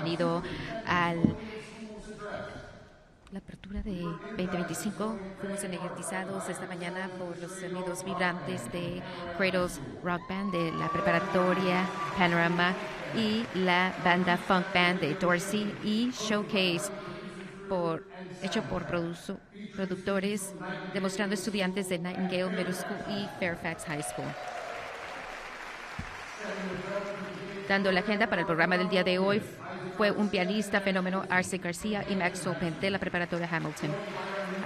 bienvenido a la apertura de 2025. Fuimos energizados esta mañana por los sonidos vibrantes de Cradles Rock Band de la preparatoria Panorama y la banda Funk Band de Dorsey y Showcase hecho por productores demostrando estudiantes de Nightingale Middle School y Fairfax High School. Dando la agenda para el programa del día de hoy fue un pianista fenómeno, Arce García y Maxwell Penn de la preparatoria Hamilton,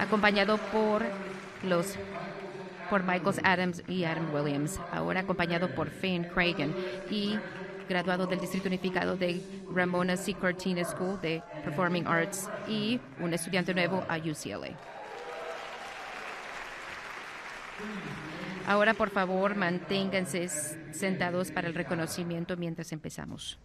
acompañado por Michael Adams y Adam Williams, ahora acompañado por Finn Cragen y graduado del Distrito Unificado de Ramona C. Cortina School de Performing Arts y un estudiante nuevo a UCLA. Ahora, por favor, manténganse sentados para el reconocimiento mientras empezamos.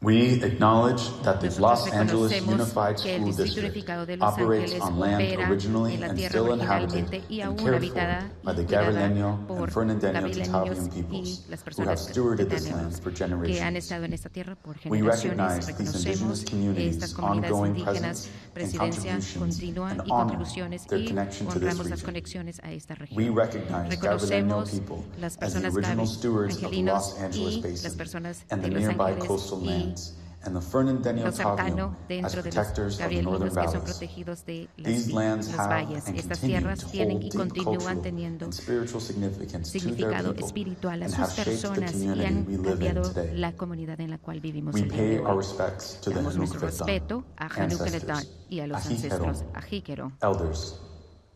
We acknowledge that the Los Angeles Reconocemos Unified que el School Distrito District Unificado de Los operates Ángeles on land opera originally en la and tierra still inhabited originalmente y and aún cared habitada for y by the cuidada Gabrielino por and Fernandino gabrieleños Tatavian y peoples las who have personas stewarded this land tatavianos for que han generations. estado en esta tierra por We generaciones. recognize these Reconocemos indigenous communities' estas comunidades ongoing indígenas, presence and presidencia contributions continua and y honor contribuciones their y connection to this honramos las region. conexiones a esta We región. recognize Gabrielino Reconocemos people las as the personas original stewards of the angelinos Los Angeles y las Basin personas and the de Los nearby Ángeles coastal y lands, and the Fernandino lo cercano Tavian as dentro de los protectors of the northern gabrielinos que son valleys. protegidos de These lands los have valles. and Estas continue tierras to tienen hold y deep continúan cultural teniendo and spiritual significance to their significado people espiritual a and sus have shaped the personas y community han we live in cambiado today. la comunidad en la cual vivimos We el día pay de our hoy. respects to the Damos nuestro Hanukkah respeto a Hanukkah y a los ancestros, a Jíquero, elders,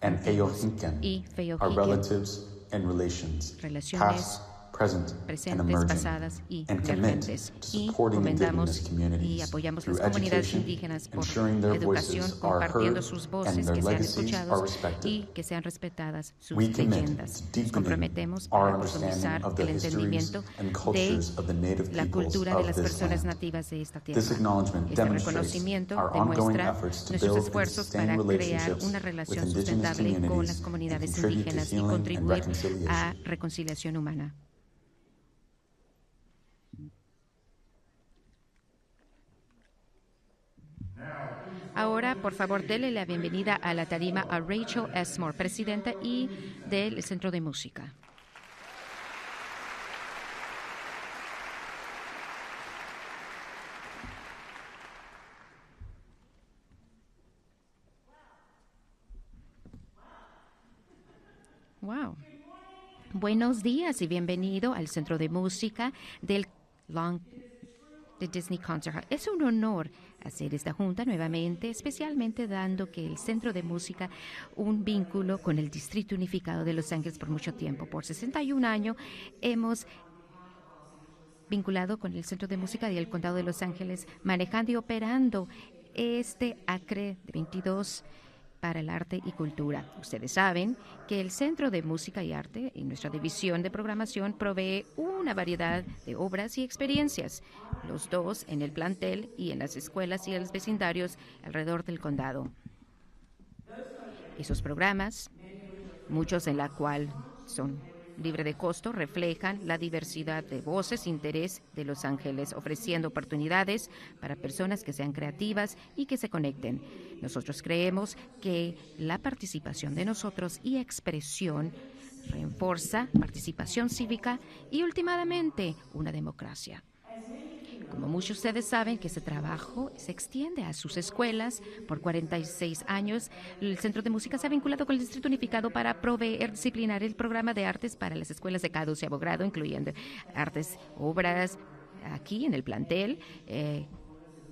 and Eohinkan, y our Feojiquen, relatives and relations, relaciones past, present, and presentes, emerging, pasadas y and commit emergentes, to y supporting comendamos indigenous y communities apoyamos through las comunidades education, indígenas por ensuring their educación, voices are compartiendo heard sus and voces, their que sean legacies are escuchados respected. y que sean respetadas sus We commit leyendas. to Nos deepening comprometemos our para understanding profundizar of the el histories entendimiento and de cultures of the native la peoples cultura de of las this personas land. nativas de esta tierra. This acknowledgement Este demonstrates reconocimiento our ongoing demuestra efforts to nuestros build and esfuerzos sustain para crear relationships una with relación indigenous sustentable con las communities and comunidades contribute to indígenas y healing and contribuir reconciliation. a reconciliación humana. Ahora, por favor, denle la bienvenida a la tarima a Rachel Esmore, presidenta y del Centro de Música. Wow. Buenos días y bienvenido al Centro de Música de Disney Concert Hall. Es un honor hacer esta junta nuevamente, especialmente dando que el Centro de Música un vínculo con el Distrito Unificado de Los Ángeles por mucho tiempo. Por 61 años hemos vinculado con el Centro de Música del Condado de Los Ángeles, manejando y operando este acre de 22 para el arte y cultura. Ustedes saben que el Centro de Música y Arte y nuestra división de programación provee una variedad de obras y experiencias, los dos en el plantel y en las escuelas y en los vecindarios alrededor del condado. Esos programas, muchos en la cual son libre de costo, reflejan la diversidad de voces e interés de Los Ángeles, ofreciendo oportunidades para personas que sean creativas y que se conecten. Nosotros creemos que la participación de nosotros y expresión refuerza participación cívica y, últimamente, una democracia. Como muchos de ustedes saben que ese trabajo se extiende a sus escuelas. Por 46 años, el Centro de Música se ha vinculado con el Distrito Unificado para proveer, disciplinar el programa de artes para las escuelas de cada 12º grado, incluyendo artes, obras aquí en el plantel,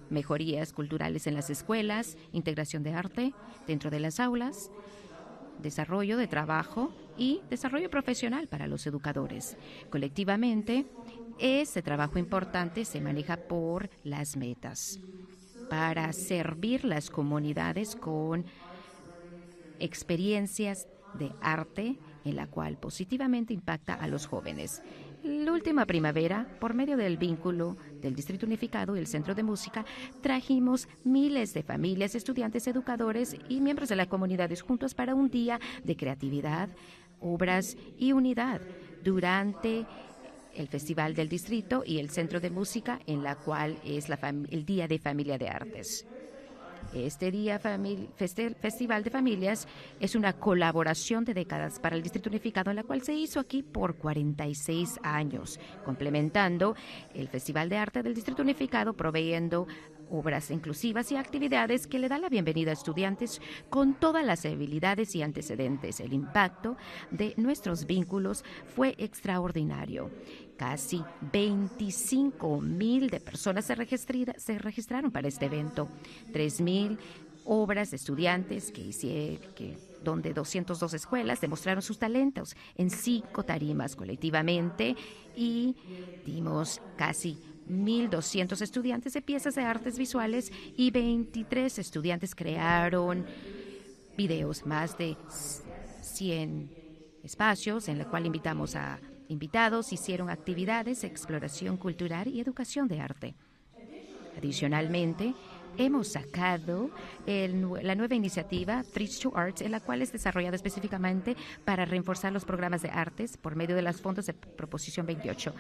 mejorías culturales en las escuelas, integración de arte dentro de las aulas, desarrollo de trabajo y desarrollo profesional para los educadores. Colectivamente, ese trabajo importante se maneja por las metas para servir las comunidades con experiencias de arte en la cual positivamente impacta a los jóvenes. La última primavera, por medio del vínculo del Distrito Unificado y el Centro de Música, trajimos miles de familias, estudiantes, educadores y miembros de las comunidades juntos para un día de creatividad, obras y unidad. Durante el Festival del Distrito y el Centro de Música, en la cual es el Día de Familia de Artes. Este Día Festival de Familias es una colaboración de décadas para el Distrito Unificado, en la cual se hizo aquí por 46 años, complementando el Festival de Arte del Distrito Unificado, proveyendo obras inclusivas y actividades que le dan la bienvenida a estudiantes con todas las habilidades y antecedentes. El impacto de nuestros vínculos fue extraordinario. Casi 25,000 de personas se registraron para este evento. 3,000 obras de estudiantes donde 202 escuelas demostraron sus talentos en 5 tarimas colectivamente, y dimos casi 1,200 estudiantes de piezas de artes visuales y 23 estudiantes crearon videos, más de 100 espacios en los cuales invitamos a invitados, hicieron actividades, exploración cultural y educación de arte. Adicionalmente, hemos sacado la nueva iniciativa Bridge to Arts, en la cual es desarrollada específicamente para reforzar los programas de artes por medio de los fondos de Proposición 28.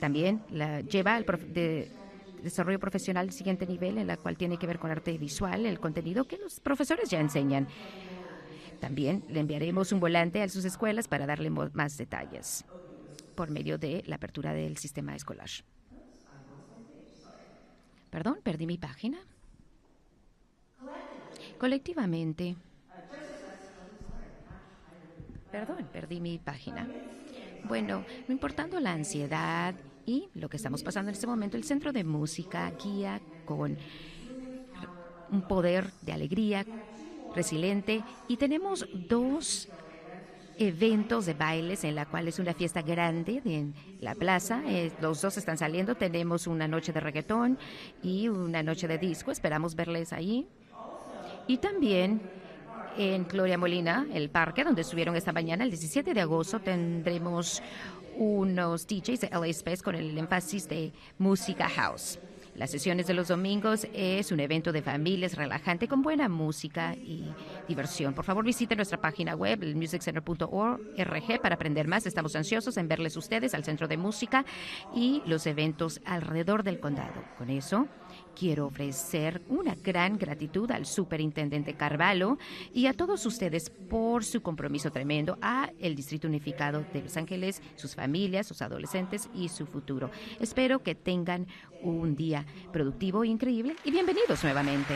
También lleva al desarrollo profesional al siguiente nivel, en la cual tiene que ver con arte visual, el contenido que los profesores ya enseñan. También le enviaremos un volante a sus escuelas para darle más detalles por medio de la apertura del sistema escolar. Perdón, perdí mi página. Colectivamente. Perdón, perdí mi página. Bueno, no importando la ansiedad y lo que estamos pasando en este momento, el Centro de Música guía con un poder de alegría resiliente, y tenemos 2 eventos de bailes en la cual es una fiesta grande en la plaza. Los 2 están saliendo. Tenemos una noche de reggaetón y una noche de disco. Esperamos verles ahí. Y también en Gloria Molina, el parque donde estuvieron esta mañana, el 17 de agosto, tendremos unos DJs de LA Space con el énfasis de música house. Las sesiones de los domingos es un evento de familias relajante con buena música y diversión. Por favor, visite nuestra página web, el musiccenter.org, para aprender más. Estamos ansiosos en verles ustedes al Centro de Música y los eventos alrededor del condado. Con eso, quiero ofrecer una gran gratitud al superintendente Carvalho y a todos ustedes por su compromiso tremendo a el Distrito Unificado de Los Ángeles, sus familias, sus adolescentes y su futuro. Espero que tengan un día productivo e increíble, y bienvenidos nuevamente.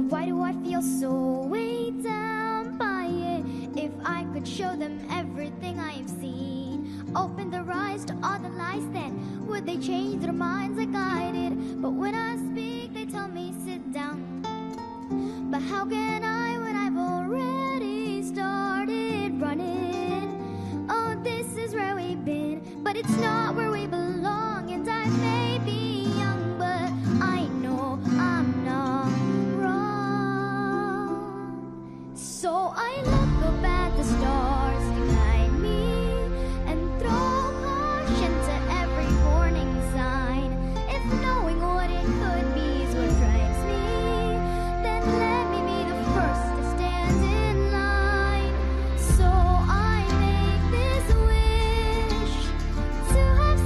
Why do I feel so weighed down by it? If I could show them everything I have seen, open their eyes to all the lies, then would they change their minds like I did? But when I speak, they tell me sit down. But how can I when I've already started running? Oh, this is where we've been, but it's not where we belong. And I may be young, but I know I'm not wrong. So I look up at the stars behind me and throw caution to every warning sign. If knowing what it could be is what drives me, then let me be the first to stand in line. So I make this wish to have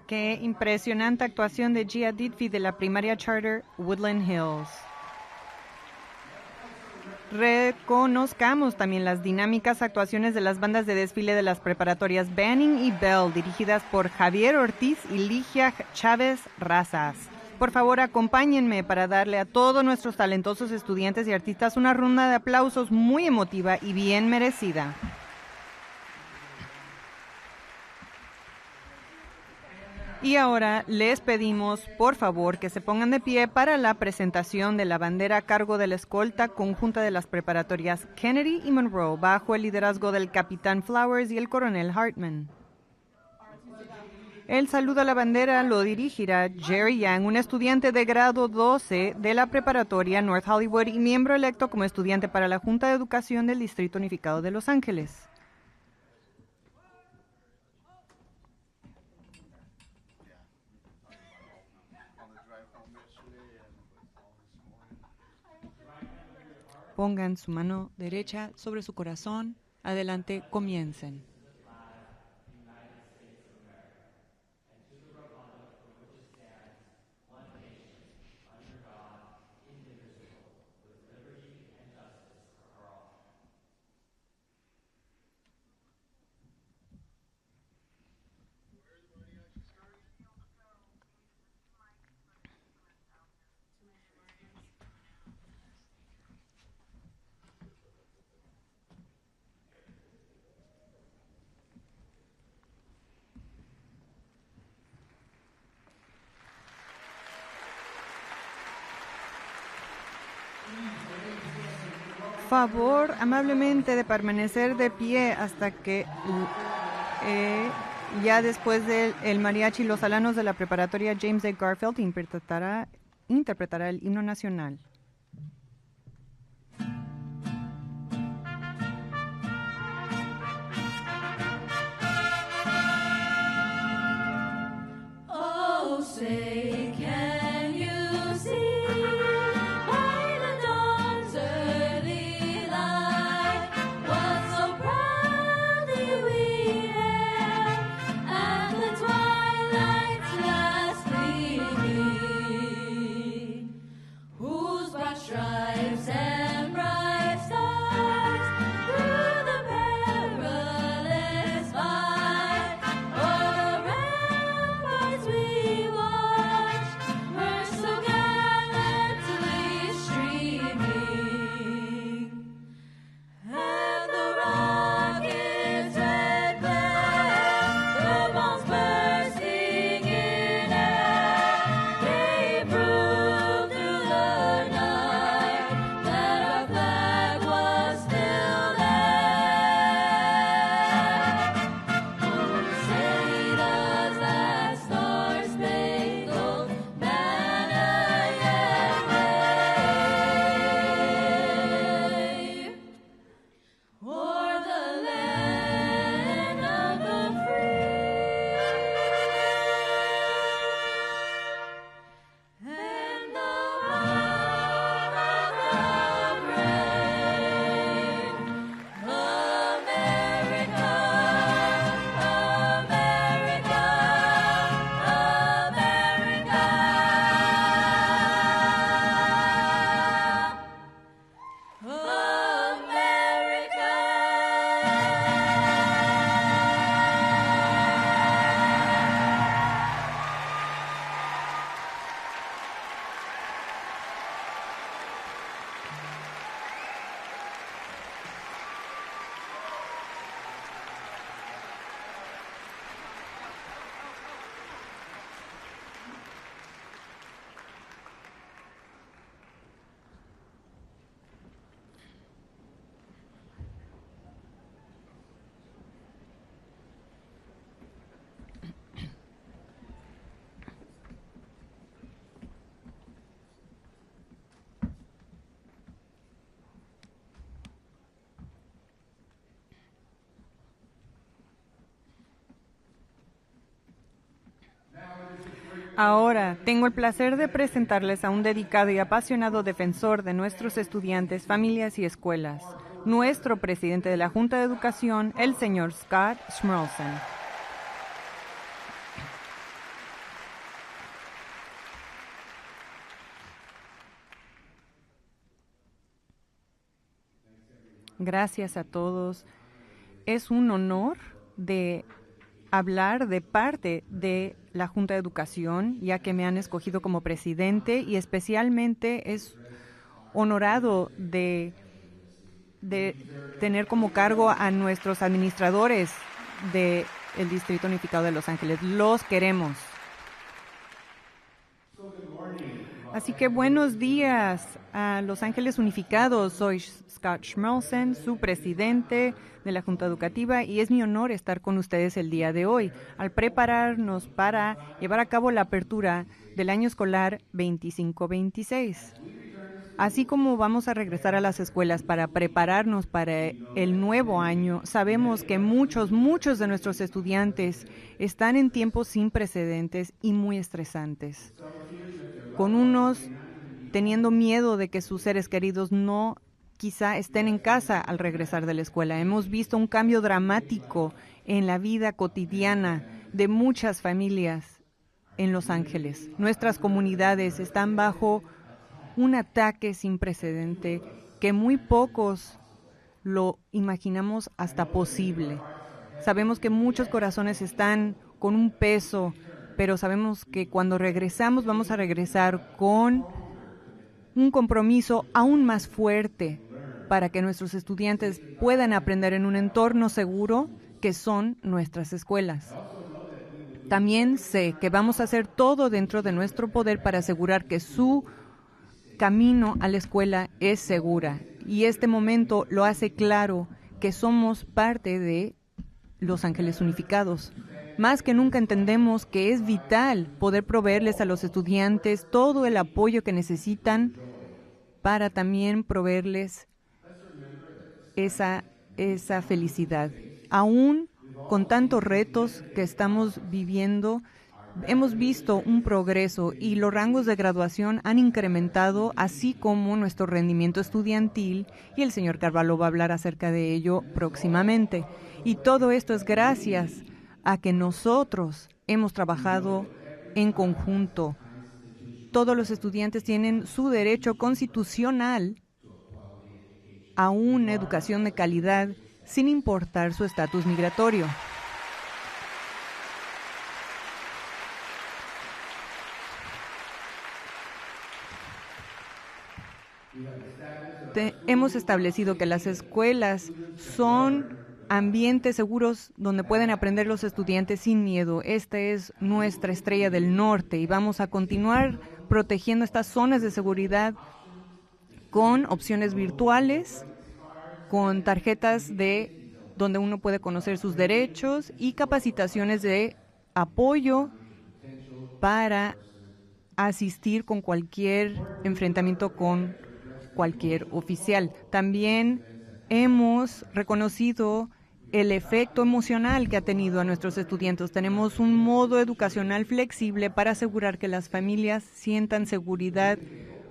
Qué impresionante actuación de Gia Ditfi de la primaria charter Woodland Hills. Reconozcamos también las dinámicas actuaciones de las bandas de desfile de las preparatorias Banning y Bell, dirigidas por Javier Ortiz y Ligia Chávez Razas. Por favor, acompáñenme para darle a todos nuestros talentosos estudiantes y artistas una ronda de aplausos muy emotiva y bien merecida. Y ahora les pedimos, por favor, que se pongan de pie para la presentación de la bandera a cargo de la escolta conjunta de las preparatorias Kennedy y Monroe, bajo el liderazgo del capitán Flowers y el coronel Hartman. El saludo a la bandera lo dirigirá Jerry Yang, un estudiante de grado 12 de la preparatoria North Hollywood y miembro electo como estudiante para la Junta de Educación del Distrito Unificado de Los Ángeles. Pongan su mano derecha sobre su corazón. Adelante, comiencen. Favor amablemente de permanecer de pie hasta que Ya después del el mariachi, los alanos de la preparatoria James A. Garfield interpretará el himno nacional. Oh, say, can you see by the dawn's early light what so proudly we hailed at the twilight's last gleaming, whose broad stripes and bright stars through the perilous fight o'er ramparts we watched were so gallantly streaming, and the rocket's red glare, the bombs bursting in air, gave proof through the night that our flag was still there. Oh, say does that star-spangled banner yet wave o'er the land of the free and the home of the brave? America, America, Ahora, tengo el placer de presentarles a un dedicado y apasionado defensor de nuestros estudiantes, familias y escuelas, nuestro presidente de la Junta de Educación, el señor Scott Schmerlson. Gracias a todos. Es un honor de hablar de parte de la Junta de Educación, ya que me han escogido como presidente, y especialmente es honorado de tener como cargo a nuestros administradores del Distrito Unificado de Los Ángeles. Los queremos. Así que buenos días a Los Ángeles Unificados. Soy Scott Schmerlson, su presidente de la Junta Educativa, y es mi honor estar con ustedes el día de hoy al prepararnos para llevar a cabo la apertura del año escolar 25-26. Así como vamos a regresar a las escuelas para prepararnos para el nuevo año, sabemos que muchos de nuestros estudiantes están en tiempos sin precedentes y muy estresantes, con unos teniendo miedo de que sus seres queridos no quizá estén en casa al regresar de la escuela. Hemos visto un cambio dramático en la vida cotidiana de muchas familias en Los Ángeles. Nuestras comunidades están bajo un ataque sin precedente que muy pocos lo imaginamos hasta posible. Sabemos que muchos corazones están con un peso, pero sabemos que cuando regresamos vamos a regresar con un compromiso aún más fuerte para que nuestros estudiantes puedan aprender en un entorno seguro que son nuestras escuelas. También sé que vamos a hacer todo dentro de nuestro poder para asegurar que su camino a la escuela es segura. Y este momento lo hace claro que somos parte de Los Ángeles Unificados. Más que nunca entendemos que es vital poder proveerles a los estudiantes todo el apoyo que necesitan para también proveerles esa felicidad. Aún con tantos retos que estamos viviendo, hemos visto un progreso y los rangos de graduación han incrementado, así como nuestro rendimiento estudiantil, y el señor Carvalho va a hablar acerca de ello próximamente. Y todo esto es gracias a que nosotros hemos trabajado en conjunto. Todos los estudiantes tienen su derecho constitucional a una educación de calidad sin importar su estatus migratorio. Hemos establecido que las escuelas son ambientes seguros donde pueden aprender los estudiantes sin miedo. Esta es nuestra estrella del norte y vamos a continuar protegiendo estas zonas de seguridad con opciones virtuales, con tarjetas donde uno puede conocer sus derechos y capacitaciones de apoyo para asistir con cualquier enfrentamiento con cualquier oficial. También hemos reconocido el efecto emocional que ha tenido a nuestros estudiantes. Tenemos un modo educacional flexible para asegurar que las familias sientan seguridad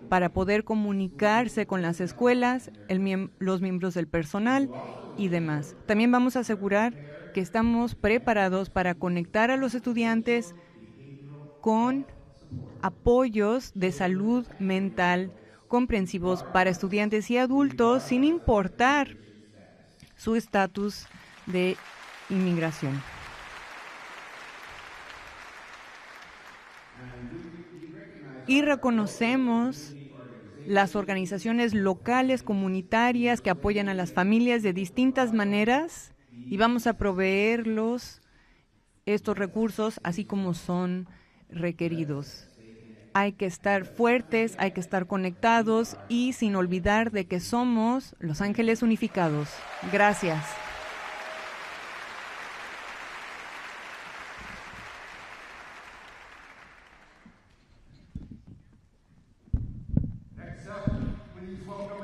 para poder comunicarse con las escuelas, los miembros del personal y demás. También vamos a asegurar que estamos preparados para conectar a los estudiantes con apoyos de salud mental comprensivos para estudiantes y adultos sin importar su estatus de inmigración. Y reconocemos las organizaciones locales, comunitarias que apoyan a las familias de distintas maneras y vamos a proveerlos estos recursos así como son requeridos. Hay que estar fuertes, hay que estar conectados y sin olvidar de que somos Los Ángeles Unificados. Gracias.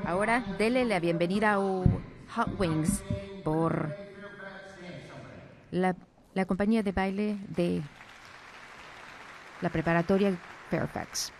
Ahora, dele la bienvenida a Hot Wings por la compañía de baile de la preparatoria Fairfax.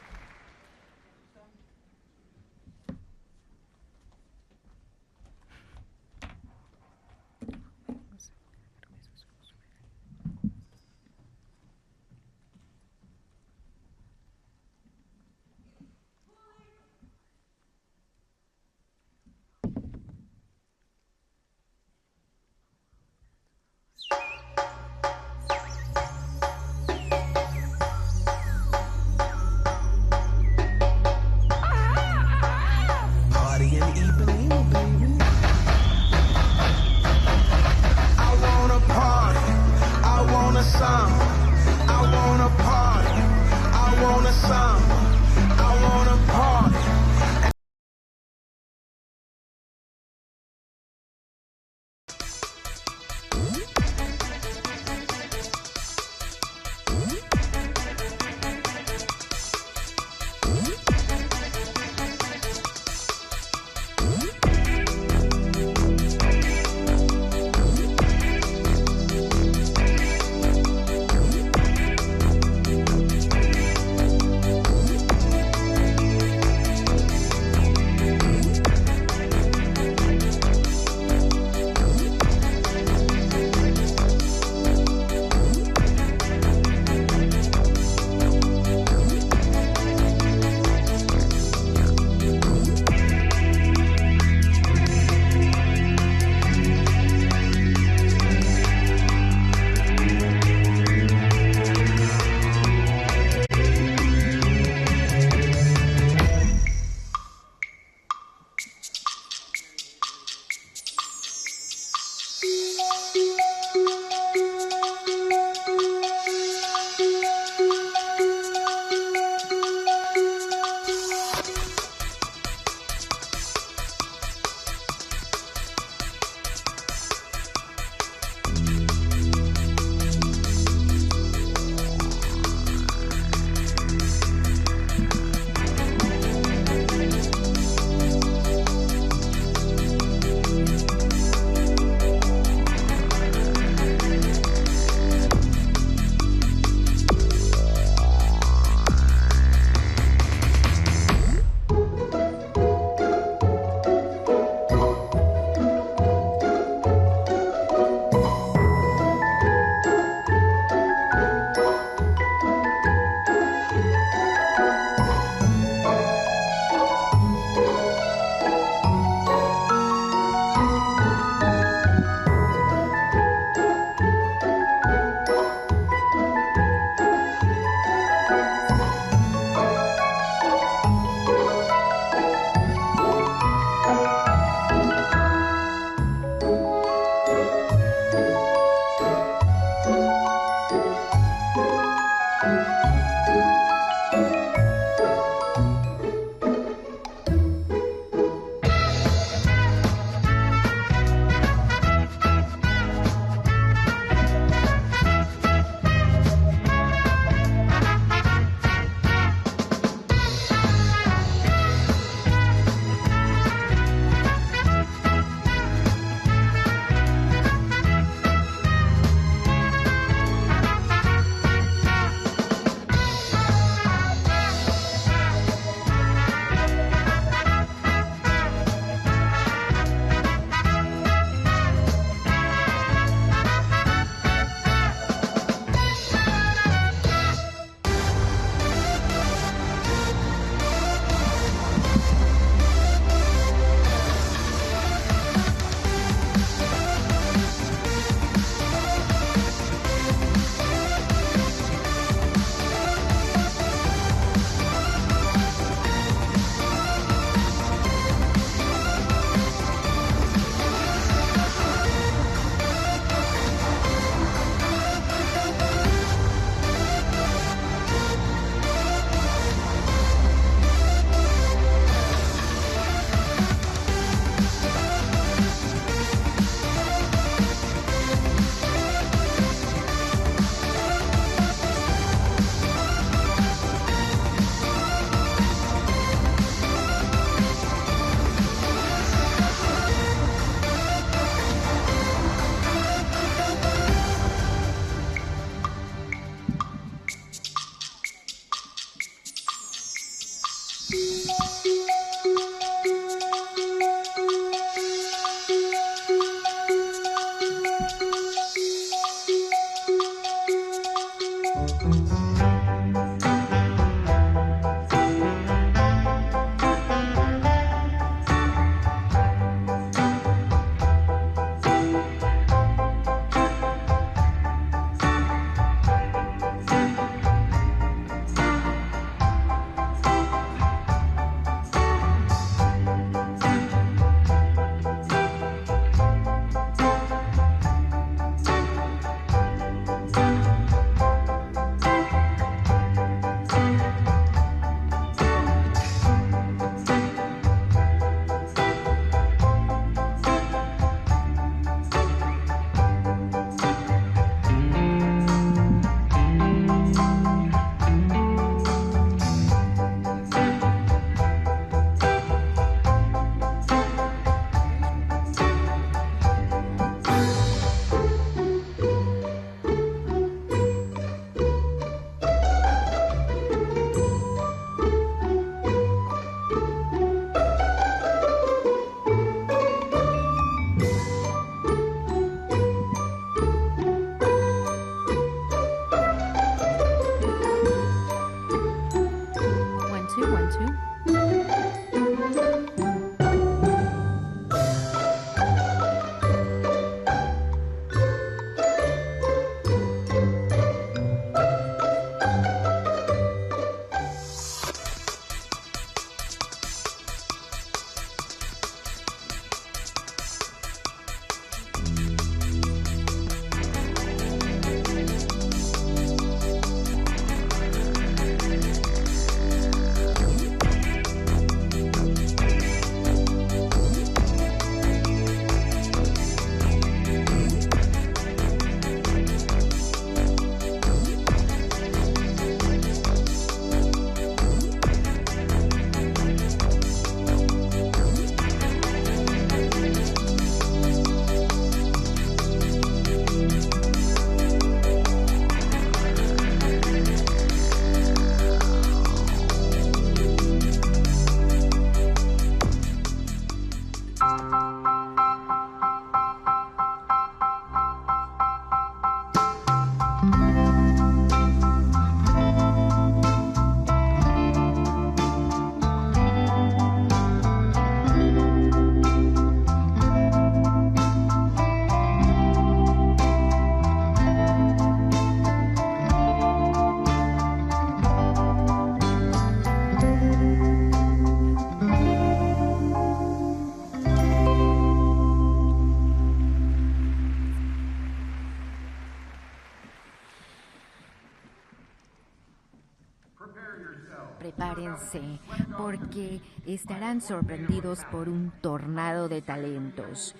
Prepárense, porque estarán sorprendidos por un tornado de talentos.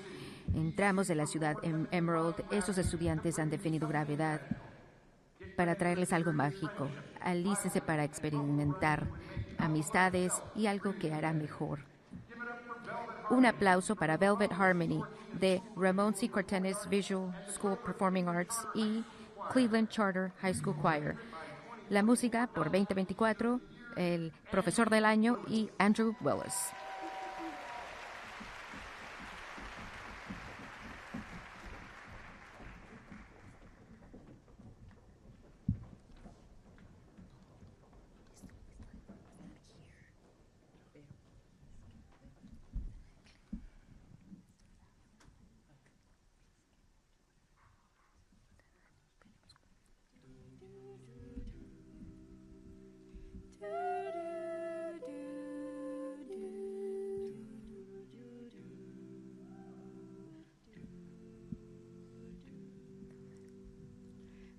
Entramos de la ciudad Emerald. Estos estudiantes han definido gravedad para traerles algo mágico. Alícense para experimentar amistades y algo que hará mejor. Un aplauso para Velvet Harmony de Ramon C. Cortines Visual School Performing Arts y Cleveland Charter High School Choir. La música por 2024, el profesor del año y Andrew Willis.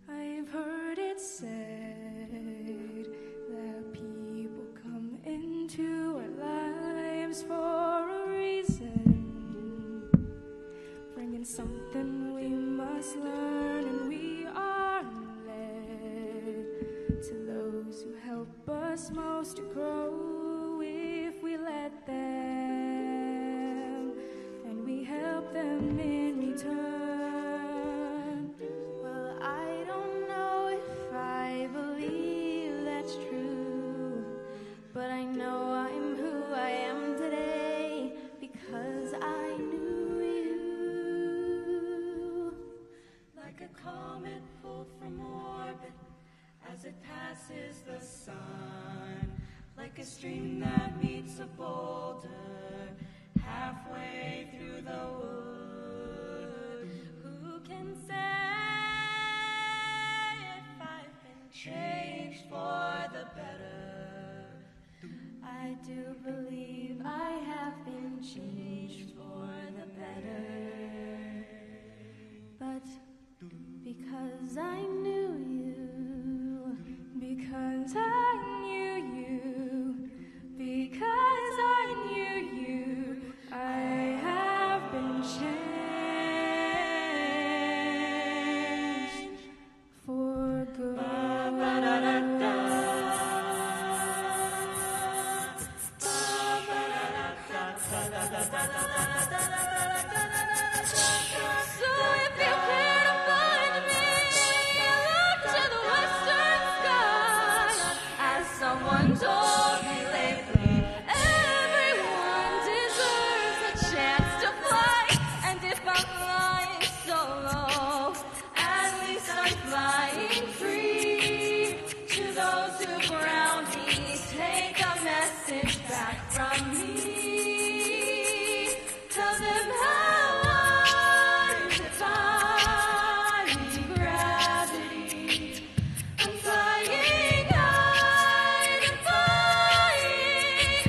I've heard it said that people come into our lives for a reason, bringing something we must learn, and we are led to those who help us most to grow if we let them, and we help them in return. Well, I don't know if I believe that's true, but I know I'm who I am today because I knew you. Like a comet pulled from orbit as it passes the sun, like a stream that meets a boulder halfway through the wood. Who can say if I've been changed for the better? I do believe I have been changed for the better, but because I knew you, because I knew you, because I knew you, I have been changed for good. So if you care to find me, look to the western sky. As someone told me lately, everyone deserves a chance to fly. And if I'm flying solo, at least I'm flying free. To those who ground me, take a message back from me. Tell them how I'm defying gravity. I'm flying high, defying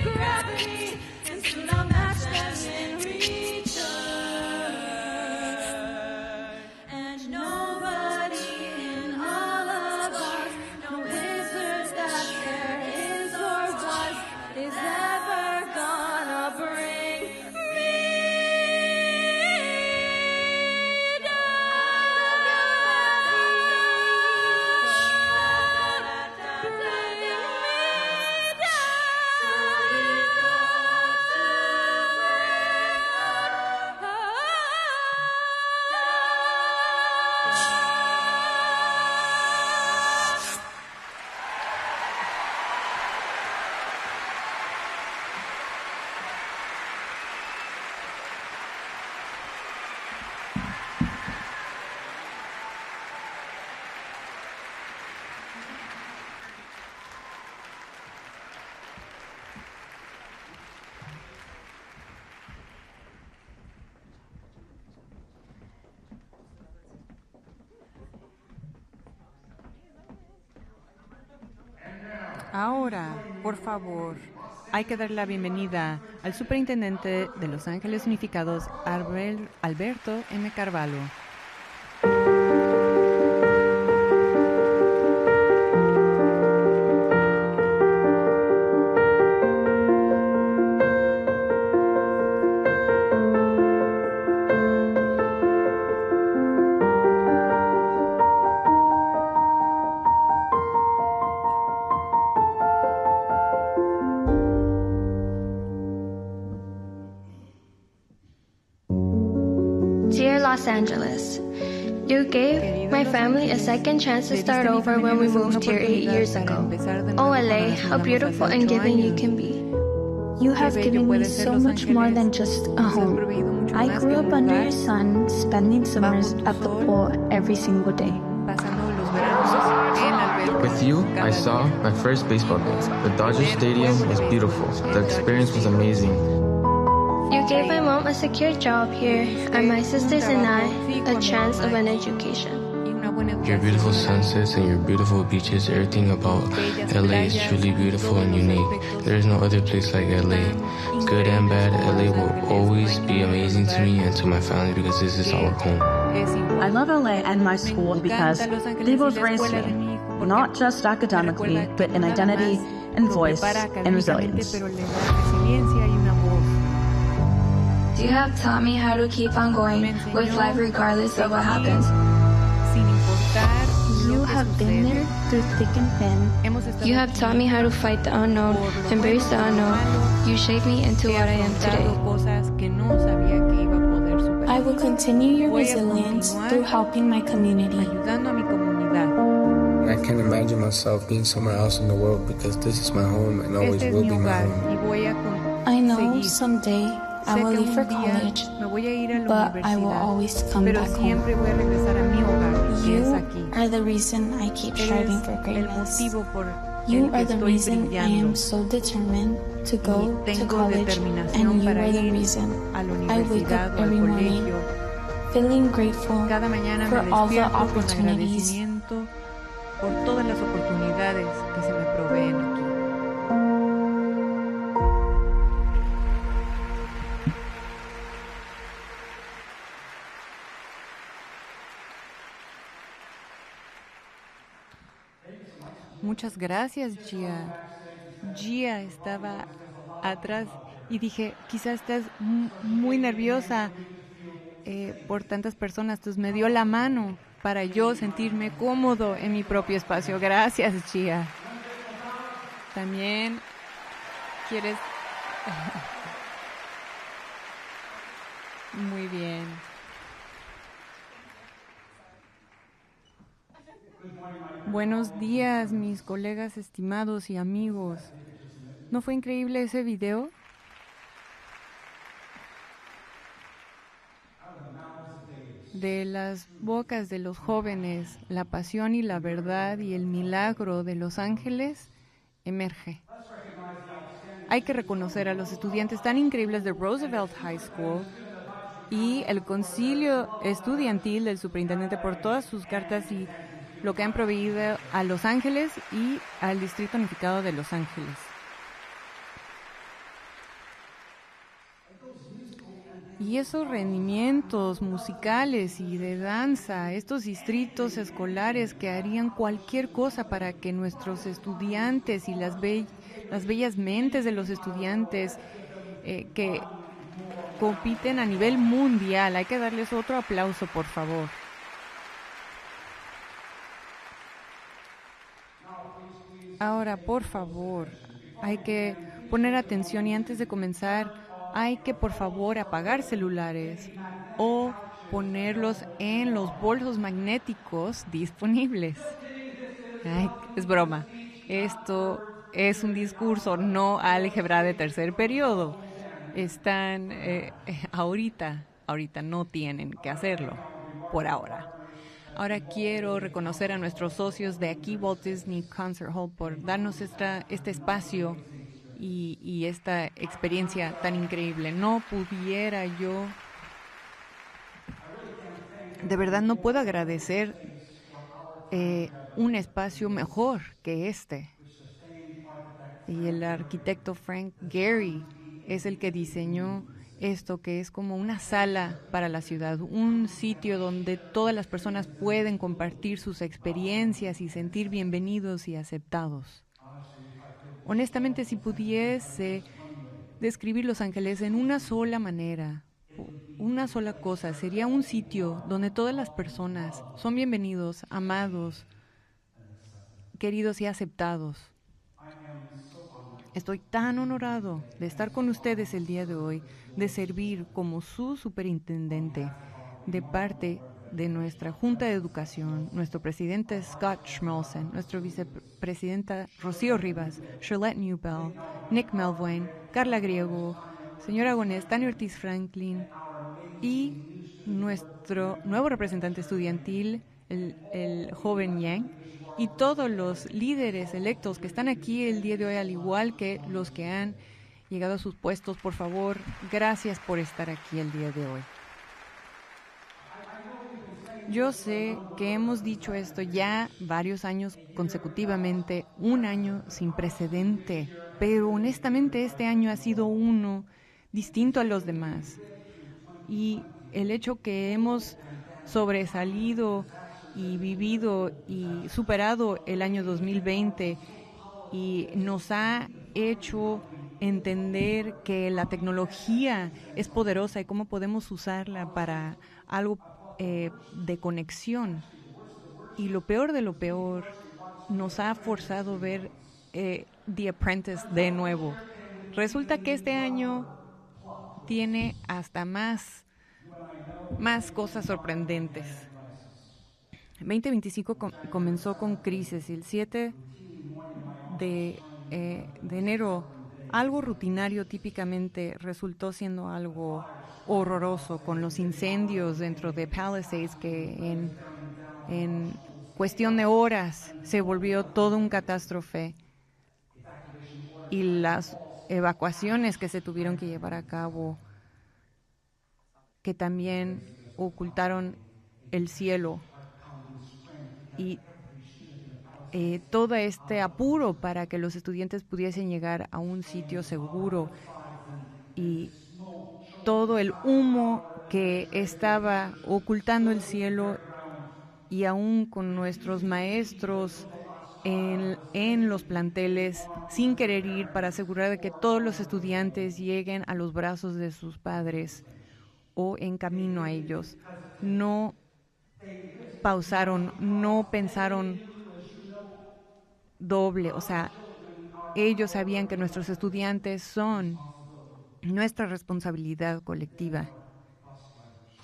gravity, and soon I'll match them in return. And nobody in all of us, no wizard that there is or was, is ever gonna bring me Ahora, por favor, hay que dar la bienvenida al superintendente de Los Ángeles Unificados, Alberto M. Carvalho. Los Angeles. You gave my family a second chance to start over when we moved here 8 years ago. Oh, LA, how beautiful and giving you can be. You have given me so much more than just a home. I grew up under your sun, spending summers at the pool every single day. With you, I saw my first baseball game. The Dodger Stadium was beautiful. The experience was amazing. You gave my mom a secure job here, and my sisters and I a chance of an education. Your beautiful sunsets and your beautiful beaches, everything about LA is truly beautiful and unique. There is no other place like LA. Good and bad, LA will always be amazing to me and to my family because this is our home. I love LA and my school because they both raised me, not just academically, but in identity and voice and resilience. You have taught me how to keep on going with life regardless of what happens. You have been there through thick and thin. You have taught me how to fight the unknown, embrace the unknown. You shaped me into what I am today. I will continue your resilience through helping my community. I can't imagine myself being somewhere else in the world because this is my home and always will be my home. I know someday I will leave for college, but I will always come back home. You are the reason I keep striving for greatness. You are the reason I am so determined to go to college, and you are the reason I wake up every morning feeling grateful for all the opportunities. Por todas las oportunidades que se me proveen aquí. Muchas gracias, Gia. Gia estaba atrás y dije, quizás estás muy nerviosa por tantas personas, entonces me dio la mano para yo sentirme cómodo en mi propio espacio. Gracias, Gia. También quieres... Muy bien. Buenos días, mis colegas estimados y amigos. ¿No fue increíble ese video? De las bocas de los jóvenes, la pasión y la verdad y el milagro de Los Ángeles emerge. Hay que reconocer a los estudiantes tan increíbles de Roosevelt High School y el concilio estudiantil del superintendente por todas sus cartas y lo que han proveído a Los Ángeles y al Distrito Unificado de Los Ángeles. Y esos rendimientos musicales y de danza, estos distritos escolares que harían cualquier cosa para que nuestros estudiantes y las bellas mentes de los estudiantes que compiten a nivel mundial, hay que darles otro aplauso, por favor. Ahora, por favor, hay que poner atención y antes de comenzar, hay que, por favor, apagar celulares o ponerlos en los bolsos magnéticos disponibles. Ay, es broma. Esto es un discurso, no álgebra de tercer periodo. Están, ahorita no tienen que hacerlo, por ahora. Ahora quiero reconocer a nuestros socios de aquí, Walt Disney Concert Hall, por darnos este espacio y esta experiencia tan increíble. No pudiera yo, de verdad no puedo agradecer un espacio mejor que este. Y el arquitecto Frank Gehry es el que diseñó esto, que es como una sala para la ciudad, un sitio donde todas las personas pueden compartir sus experiencias y sentir bienvenidos y aceptados. Honestamente, si pudiese describir Los Ángeles en una sola manera, una sola cosa, sería un sitio donde todas las personas son bienvenidos, amados, queridos y aceptados. Estoy tan honorado de estar con ustedes el día de hoy, de servir como su superintendente, de parte de nuestra Junta de Educación, nuestro presidente Scott Schmolson, nuestra vicepresidenta Rocío Rivas, Charlotte Newbell, Nick Melvoin, Carla Griego, señora Gonés, Tania Ortiz Franklin y nuestro nuevo representante estudiantil, el joven Yang, y todos los líderes electos que están aquí el día de hoy, al igual que los que han llegado a sus puestos. Por favor, gracias por estar aquí el día de hoy. Yo sé que hemos dicho esto ya varios años consecutivamente, un año sin precedente, pero honestamente este año ha sido uno distinto a los demás. Y el hecho que hemos sobresalido y vivido y superado el año 2020 y nos ha hecho entender que la tecnología es poderosa y cómo podemos usarla para algo de conexión. Y lo peor de lo peor, nos ha forzado a ver The Apprentice de nuevo. Resulta que este año tiene hasta más cosas sorprendentes. 2025 comenzó con crisis y el 7 de enero algo rutinario típicamente resultó siendo algo horroroso, con los incendios dentro de Palisades que en cuestión de horas se volvió todo un catástrofe, y las evacuaciones que se tuvieron que llevar a cabo que también ocultaron el cielo, y todo este apuro para que los estudiantes pudiesen llegar a un sitio seguro, y todo el humo que estaba ocultando el cielo, y aún con nuestros maestros en los planteles sin querer ir para asegurar de que todos los estudiantes lleguen a los brazos de sus padres o en camino a ellos. No pausaron, no pensaron doble, o sea, ellos sabían que nuestros estudiantes son nuestra responsabilidad colectiva.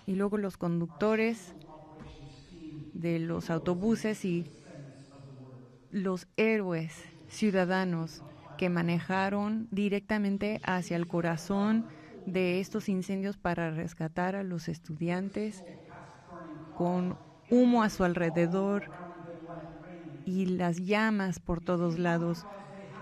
Y luego los conductores de los autobuses y los héroes ciudadanos que manejaron directamente hacia el corazón de estos incendios para rescatar a los estudiantes con humo a su alrededor y las llamas por todos lados,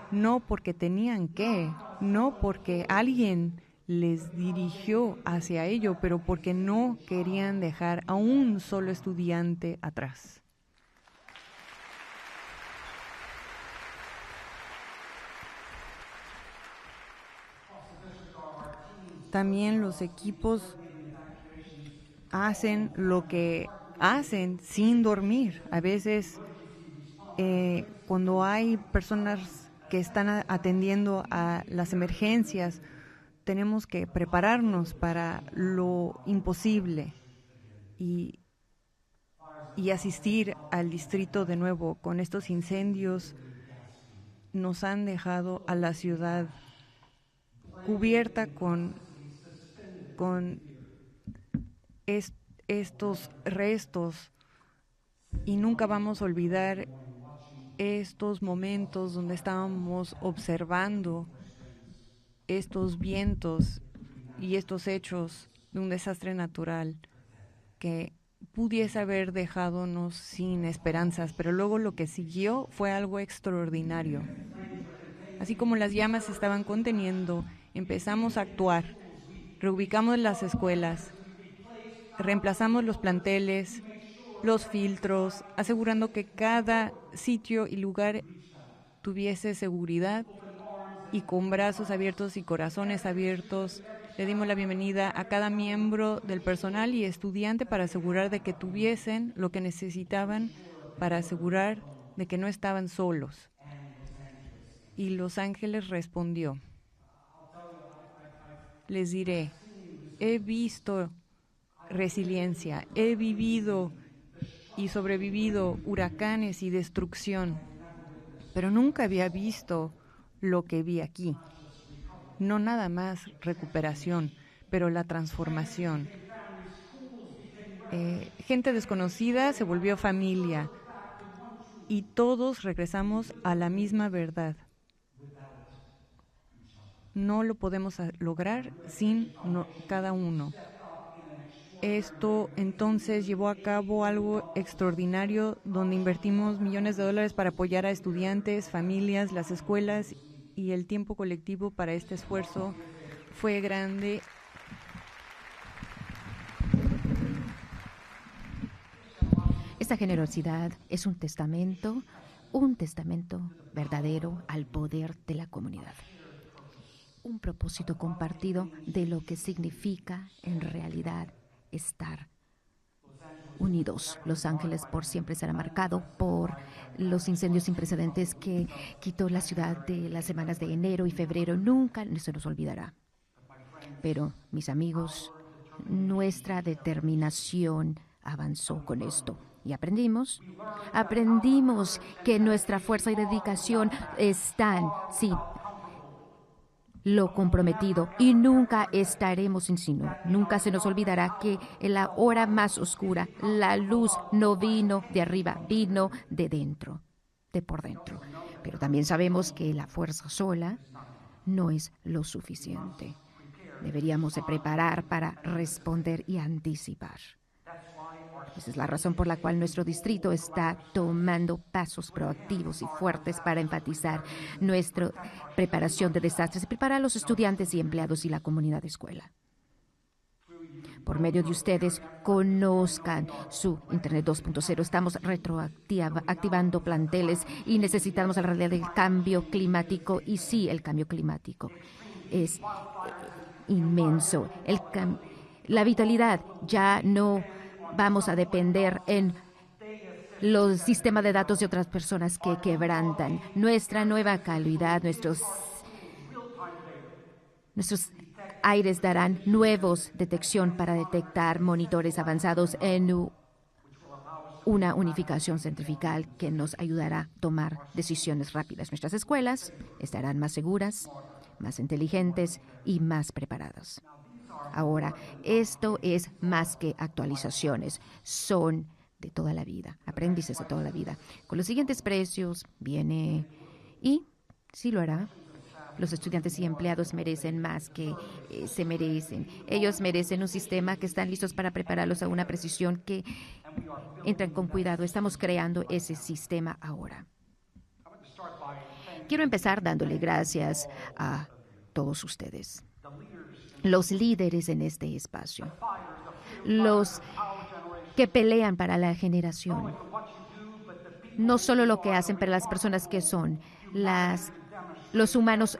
no porque tenían que, no porque alguien les dirigió hacia ello, pero porque no querían dejar a un solo estudiante atrás. También los equipos hacen lo que hacen sin dormir. A veces, cuando hay personas que están atendiendo a las emergencias, tenemos que prepararnos para lo imposible y asistir al distrito de nuevo. Con estos incendios nos han dejado a la ciudad cubierta con estos restos, y nunca vamos a olvidar estos momentos donde estábamos observando estos vientos y estos hechos de un desastre natural que pudiese haber dejadonos sin esperanzas, pero luego lo que siguió fue algo extraordinario. Así como las llamas se estaban conteniendo, empezamos a actuar. Reubicamos las escuelas, reemplazamos los planteles, los filtros, asegurando que cada sitio y lugar tuviese seguridad, y con brazos abiertos y corazones abiertos le dimos la bienvenida a cada miembro del personal y estudiante para asegurar de que tuviesen lo que necesitaban para asegurar de que no estaban solos. Y Los Ángeles respondió. Les diré, he visto resiliencia, he vivido y sobrevivido huracanes y destrucción, pero nunca había visto lo que vi aquí. No nada más recuperación, pero la transformación. gente desconocida se volvió familia y todos regresamos a la misma verdad. No lo podemos lograr sin cada uno. Esto entonces llevó a cabo algo extraordinario donde invertimos millones de dólares para apoyar a estudiantes, familias, las escuelas, y el tiempo colectivo para este esfuerzo fue grande. Esta generosidad es un testamento verdadero al poder de la comunidad. Un propósito compartido de lo que significa en realidad estar unidos. Los Ángeles por siempre será marcado por los incendios sin precedentes que quitó la ciudad de las semanas de enero y febrero. Nunca se nos olvidará. Pero, mis amigos, nuestra determinación avanzó con esto. Y aprendimos que nuestra fuerza y dedicación están, sí, lo comprometido, y nunca estaremos sin sino. Nunca se nos olvidará que en la hora más oscura la luz no vino de arriba, vino de dentro, de por dentro. Pero también sabemos que la fuerza sola no es lo suficiente. Deberíamos de preparar para responder y anticipar. Esa es la razón por la cual nuestro distrito está tomando pasos proactivos y fuertes para enfatizar nuestra preparación de desastres y preparar a los estudiantes y empleados y la comunidad de escuela. Por medio de ustedes, conozcan su Internet 2.0. Estamos retroactivando planteles y necesitamos la realidad del cambio climático. Y sí, el cambio climático es inmenso. La vitalidad ya no vamos a depender en los sistemas de datos de otras personas que quebrantan. Nuestra nueva calidad, nuestros aires darán nuevos detección para detectar monitores avanzados en una unificación centrifugal que nos ayudará a tomar decisiones rápidas. Nuestras escuelas estarán más seguras, más inteligentes y más preparadas. Ahora, esto es más que actualizaciones, son de toda la vida, aprendices de toda la vida. Con los siguientes precios viene, y sí lo hará, los estudiantes y empleados merecen más que se merecen. Ellos merecen un sistema que están listos para prepararlos a una precisión que entran con cuidado. Estamos creando ese sistema ahora. Quiero empezar dándole gracias a todos ustedes, los líderes en este espacio, los que pelean para la generación, no solo lo que hacen, pero las personas que son, los humanos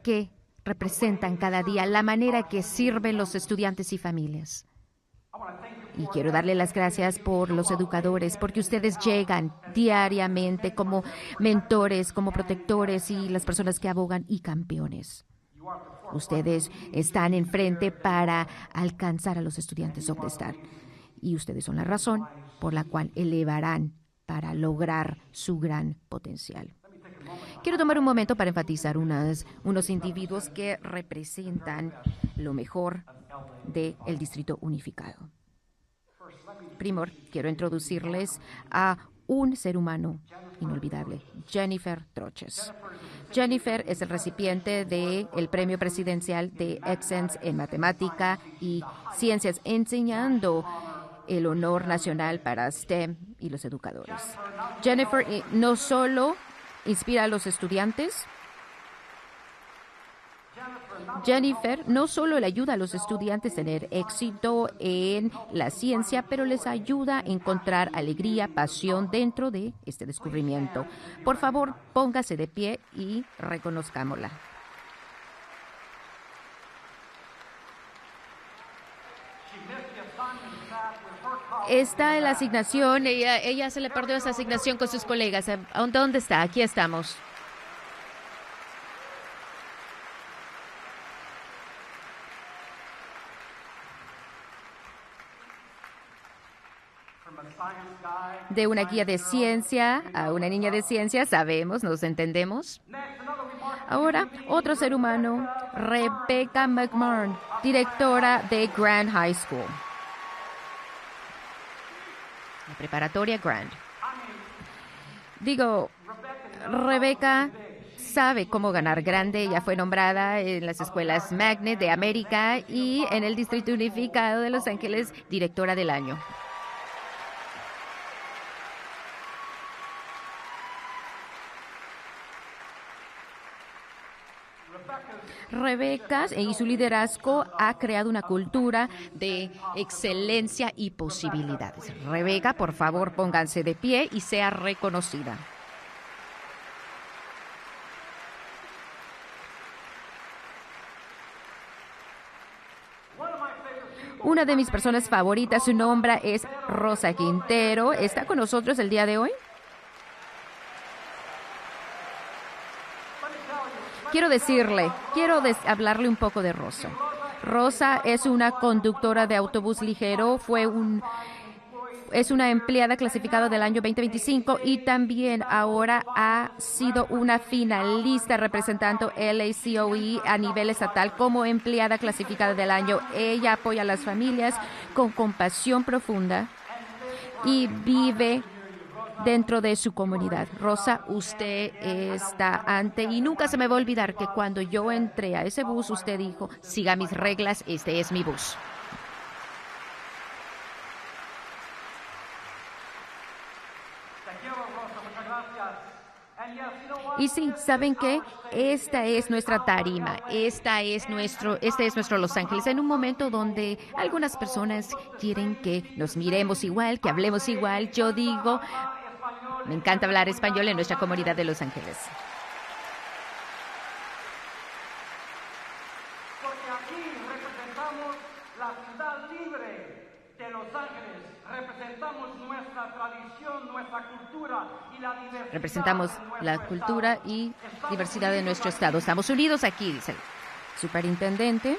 que representan cada día, la manera que sirven los estudiantes y familias. Y quiero darle las gracias por los educadores, porque ustedes llegan diariamente como mentores, como protectores y las personas que abogan y campeones. Ustedes están enfrente para alcanzar a los estudiantes donde están. Y ustedes son la razón por la cual elevarán para lograr su gran potencial. Quiero tomar un momento para enfatizar unos individuos que representan lo mejor del Distrito Unificado. Primero, quiero introducirles a un ser humano inolvidable, Jennifer Troches. Jennifer es el recipiente del Premio Presidencial de Excellence en Matemática y Ciencias, enseñando el honor nacional para STEM y los educadores. Jennifer no solo inspira a los estudiantes, Jennifer no solo le ayuda a los estudiantes a tener éxito en la ciencia, pero les ayuda a encontrar alegría, pasión dentro de este descubrimiento. Por favor, póngase de pie y reconozcámosla. Está en la asignación, ella se le perdió esa asignación con sus colegas. ¿Dónde está? Aquí estamos. De una guía de ciencia a una niña de ciencia, sabemos, nos entendemos. Ahora, otro ser humano, Rebecca McMahon, directora de Grant High School. la preparatoria Grand. Digo, Rebecca sabe cómo ganar grande. Ella fue nombrada en las escuelas Magnet de América y en el Distrito Unificado de Los Ángeles, directora del año. Rebecca y su liderazgo ha creado una cultura de excelencia y posibilidades. Rebecca, por favor, pónganse de pie y sea reconocida. Una de mis personas favoritas, su nombre es Rosa Quintero. ¿Está con nosotros el día de hoy? Quiero hablarle un poco de Rosa. Rosa es una conductora de autobús ligero, es una empleada clasificada del año 2025 y también ahora ha sido una finalista representando LACOE a nivel estatal como empleada clasificada del año. Ella apoya a las familias con compasión profunda y vive dentro de su comunidad. Rosa, usted está ante, y nunca se me va a olvidar que cuando yo entré a ese bus, usted dijo, siga mis reglas, este es mi bus. Y sí, ¿saben qué? Esta es nuestra tarima, este es nuestro Los Ángeles, en un momento donde algunas personas quieren que nos miremos igual, que hablemos igual. Yo digo, me encanta hablar español en nuestra comunidad de Los Ángeles. Porque aquí representamos la ciudad libre de Los Ángeles, representamos nuestra tradición, nuestra cultura y la diversidad. Representamos la cultura y diversidad de nuestro estado. Estamos unidos aquí, dice el superintendente.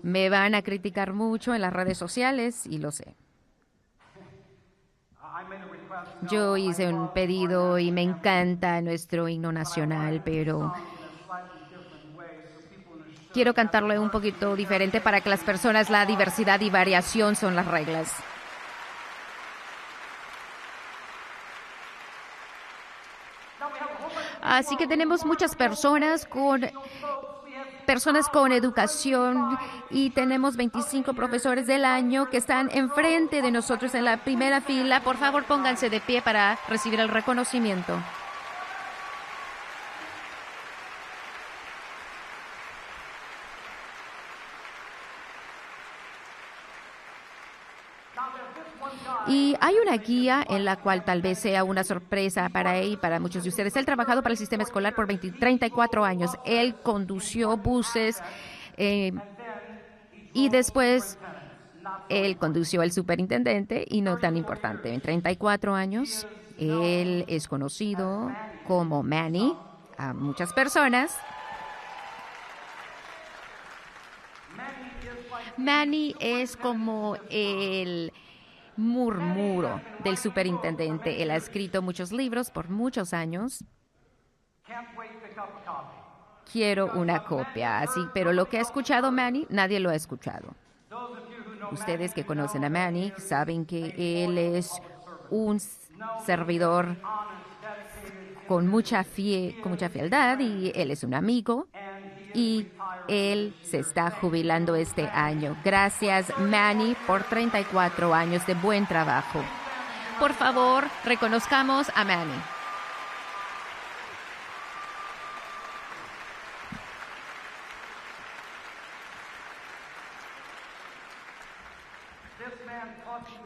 Me van a criticar mucho en las redes sociales y lo sé. Yo hice un pedido y me encanta nuestro himno nacional, pero quiero cantarlo un poquito diferente para que las personas, la diversidad y variación son las reglas. Así que tenemos muchas personas con educación y tenemos 25 profesores del año que están enfrente de nosotros en la primera fila. Por favor, pónganse de pie para recibir el reconocimiento. Y hay una guía en la cual tal vez sea una sorpresa para él y para muchos de ustedes. Él ha trabajado para el sistema escolar por 34 años. Él condució buses y después él condució al superintendente y no tan importante. En 34 años, él es conocido como Manny a muchas personas. Manny es como el murmuro del superintendente. Él ha escrito muchos libros por muchos años. Quiero una copia, así, pero lo que ha escuchado Manny, nadie lo ha escuchado. Ustedes que conocen a Manny saben que él es un servidor con mucha fieldad y él es un amigo y él se está jubilando este año. Gracias, Manny, por 34 años de buen trabajo. Por favor, reconozcamos a Manny.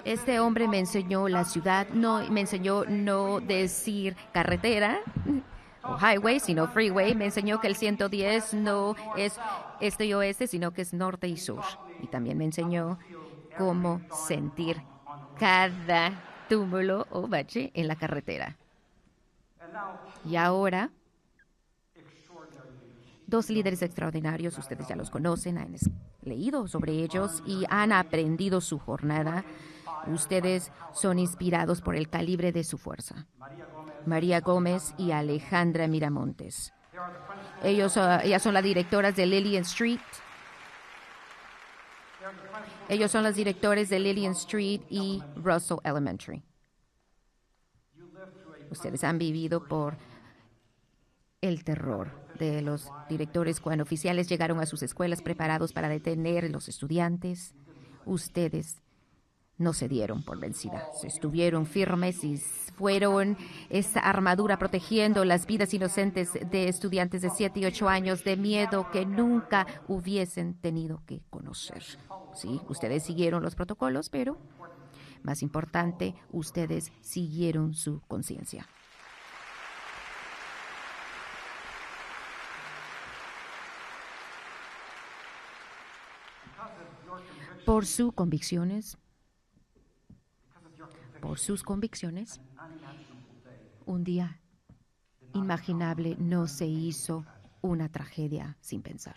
Este hombre me enseñó la ciudad, me enseñó no decir carretera o highway, sino freeway. Me enseñó que el 110 no es este y oeste, sino que es norte y sur. Y también me enseñó cómo sentir cada túmulo o bache en la carretera. Y ahora, dos líderes extraordinarios, ustedes ya los conocen, han leído sobre ellos y han aprendido su jornada. Ustedes son inspirados por el calibre de su fuerza. María Gómez y Alejandra Miramontes. Ellas son las directoras de Lillian Street Ellos son los directores de Lillian Street y Russell Elementary. Ustedes han vivido por el terror de los directores cuando oficiales llegaron a sus escuelas preparados para detener a los estudiantes. Ustedes no se dieron por vencidas, estuvieron firmes y fueron esa armadura protegiendo las vidas inocentes de estudiantes de 7 y 8 años de miedo que nunca hubiesen tenido que conocer. Sí, ustedes siguieron los protocolos, pero más importante, ustedes siguieron su conciencia. Por sus convicciones, un día inimaginable no se hizo una tragedia sin pensar.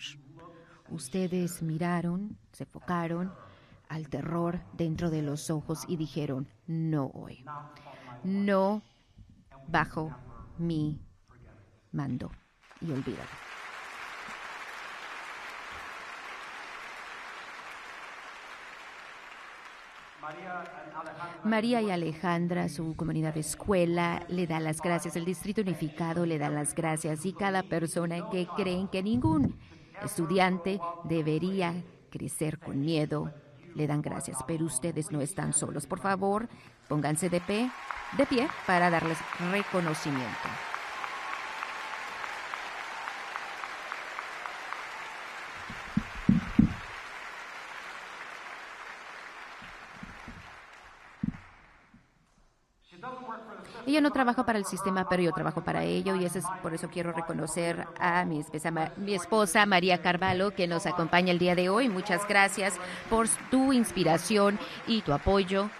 Ustedes miraron, se enfocaron al terror dentro de los ojos y dijeron, no hoy, no bajo mi mando, y olvídalo. María y Alejandra, su comunidad de escuela, le da las gracias. El Distrito Unificado le da las gracias. Y cada persona que creen que ningún estudiante debería crecer con miedo, le dan gracias. Pero ustedes no están solos. Por favor, pónganse de pie para darles reconocimiento. Ella no trabaja para el sistema, pero yo trabajo para ello, y por eso quiero reconocer a mi esposa María Carvalho, que nos acompaña el día de hoy. Muchas gracias por tu inspiración y tu apoyo.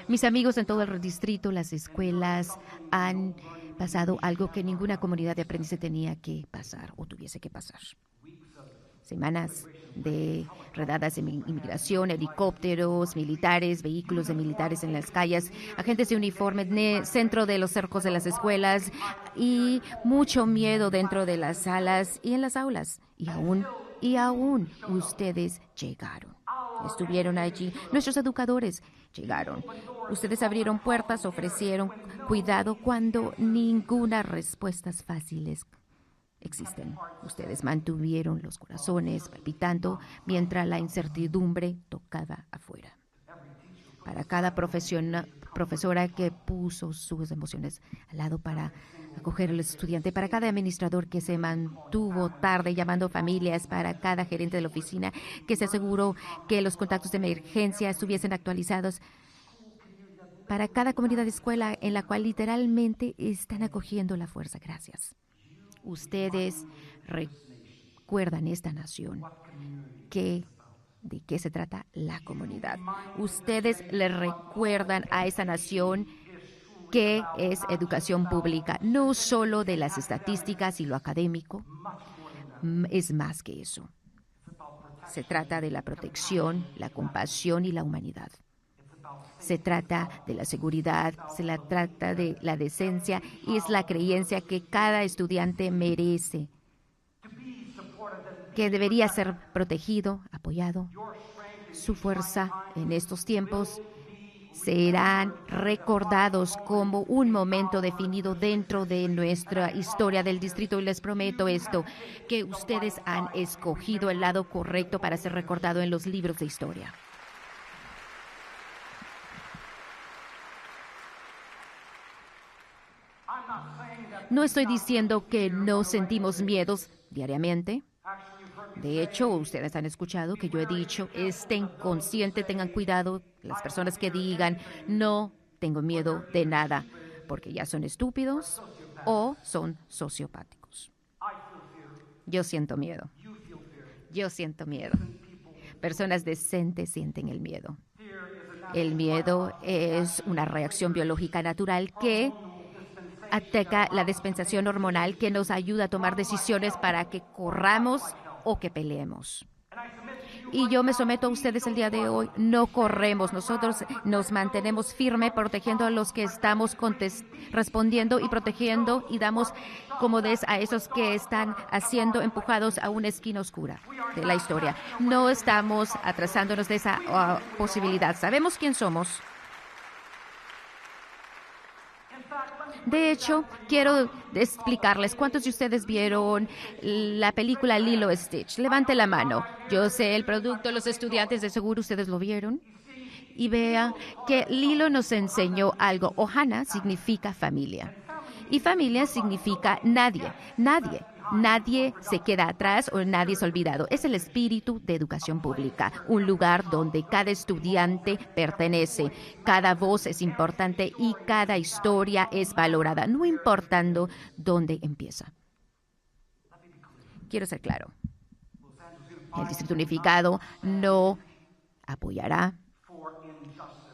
Mis amigos en todo el distrito, las escuelas han pasado algo que ninguna comunidad de aprendizaje tenía que pasar o tuviese que pasar. Semanas de redadas de inmigración, helicópteros militares, vehículos de militares en las calles, agentes de uniforme en el centro de los cercos de las escuelas y mucho miedo dentro de las salas y en las aulas. Y aún ustedes llegaron. Estuvieron allí. Nuestros educadores llegaron. Ustedes abrieron puertas, ofrecieron cuidado cuando ninguna respuestas fáciles existen. Ustedes mantuvieron los corazones palpitando mientras la incertidumbre tocaba afuera. Para cada profesora que puso sus emociones al lado para acoger al estudiante, para cada administrador que se mantuvo tarde llamando familias, para cada gerente de la oficina que se aseguró que los contactos de emergencia estuviesen actualizados, para cada comunidad de escuela en la cual literalmente están acogiendo la fuerza. Gracias. Ustedes recuerdan esta nación, ¿de qué se trata la comunidad? Ustedes le recuerdan a esa nación que es educación pública, no solo de las estadísticas y lo académico, es más que eso. Se trata de la protección, la compasión y la humanidad. Se trata de la seguridad, trata de la decencia y es la creencia que cada estudiante merece, que debería ser protegido, apoyado. Su fuerza en estos tiempos serán recordados como un momento definido dentro de nuestra historia del distrito. Y les prometo esto, que ustedes han escogido el lado correcto para ser recordado en los libros de historia. No estoy diciendo que no sentimos miedos diariamente. De hecho, ustedes han escuchado que yo he dicho, estén conscientes, tengan cuidado, las personas que digan, no tengo miedo de nada, porque ya son estúpidos o son sociopáticos. Yo siento miedo. Yo siento miedo. Personas decentes sienten el miedo. El miedo es una reacción biológica natural que ataca la dispensación hormonal que nos ayuda a tomar decisiones para que corramos o que peleemos. Y yo me someto a ustedes el día de hoy. No corremos, nosotros nos mantenemos firme protegiendo a los que estamos respondiendo y protegiendo y damos comodez a esos que están siendo empujados a una esquina oscura de la historia. No estamos atrasándonos de esa posibilidad. Sabemos quién somos. De hecho, quiero explicarles cuántos de ustedes vieron la película Lilo y Stitch. Levante la mano. Yo sé el producto, los estudiantes de seguro ustedes lo vieron. Y vea que Lilo nos enseñó algo. Ohana significa familia. Y familia significa nadie. Nadie se queda atrás o nadie es olvidado. Es el espíritu de educación pública, un lugar donde cada estudiante pertenece, cada voz es importante y cada historia es valorada, no importando dónde empieza. Quiero ser claro. El Distrito Unificado no apoyará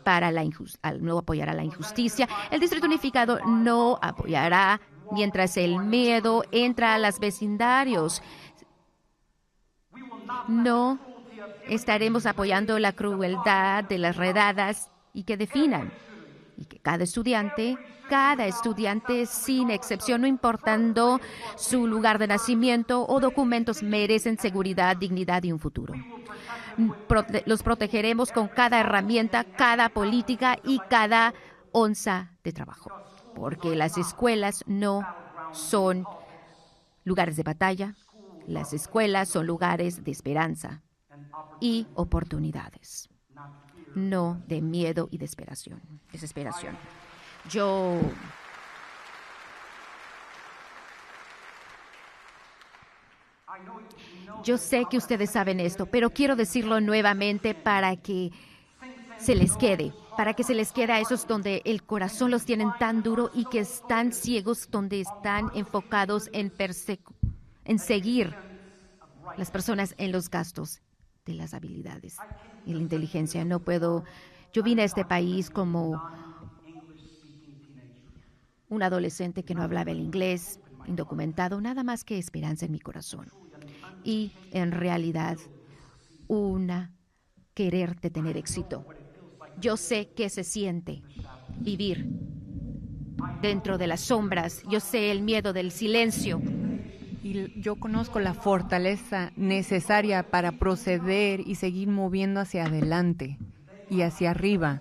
la injusticia. El Distrito Unificado no apoyará mientras el miedo entra a los vecindarios. No estaremos apoyando la crueldad de las redadas y que definan. Y que cada estudiante sin excepción, no importando su lugar de nacimiento o documentos, merecen seguridad, dignidad y un futuro. Los protegeremos con cada herramienta, cada política y cada onza de trabajo. Porque las escuelas no son lugares de batalla, las escuelas son lugares de esperanza y oportunidades, no de miedo y desesperación. Yo sé que ustedes saben esto, pero quiero decirlo nuevamente para que se les quede a esos donde el corazón los tienen tan duro y que están ciegos, donde están enfocados en seguir las personas en los gastos de las habilidades y la inteligencia. Yo vine a este país como un adolescente que no hablaba el inglés, indocumentado, nada más que esperanza en mi corazón. Y en realidad, querer de tener éxito. Yo sé qué se siente vivir dentro de las sombras. Yo sé el miedo del silencio. Y yo conozco la fortaleza necesaria para proceder y seguir moviendo hacia adelante y hacia arriba.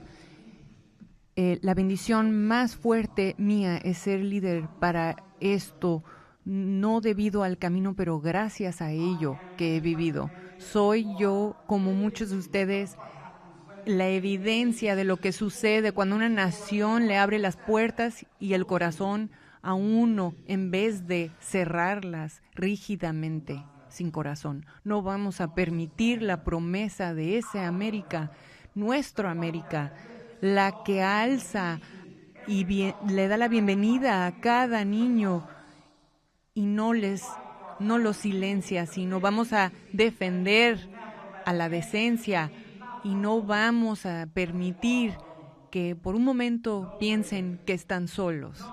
La bendición más fuerte mía es ser líder para esto, no debido al camino, pero gracias a ello que he vivido. Soy yo, como muchos de ustedes, la evidencia de lo que sucede cuando una nación le abre las puertas y el corazón a uno en vez de cerrarlas rígidamente sin corazón. No vamos a permitir la promesa de esa América, nuestra América, la que alza y le da la bienvenida a cada niño y no los silencia, sino vamos a defender a la decencia y no vamos a permitir que por un momento piensen que están solos.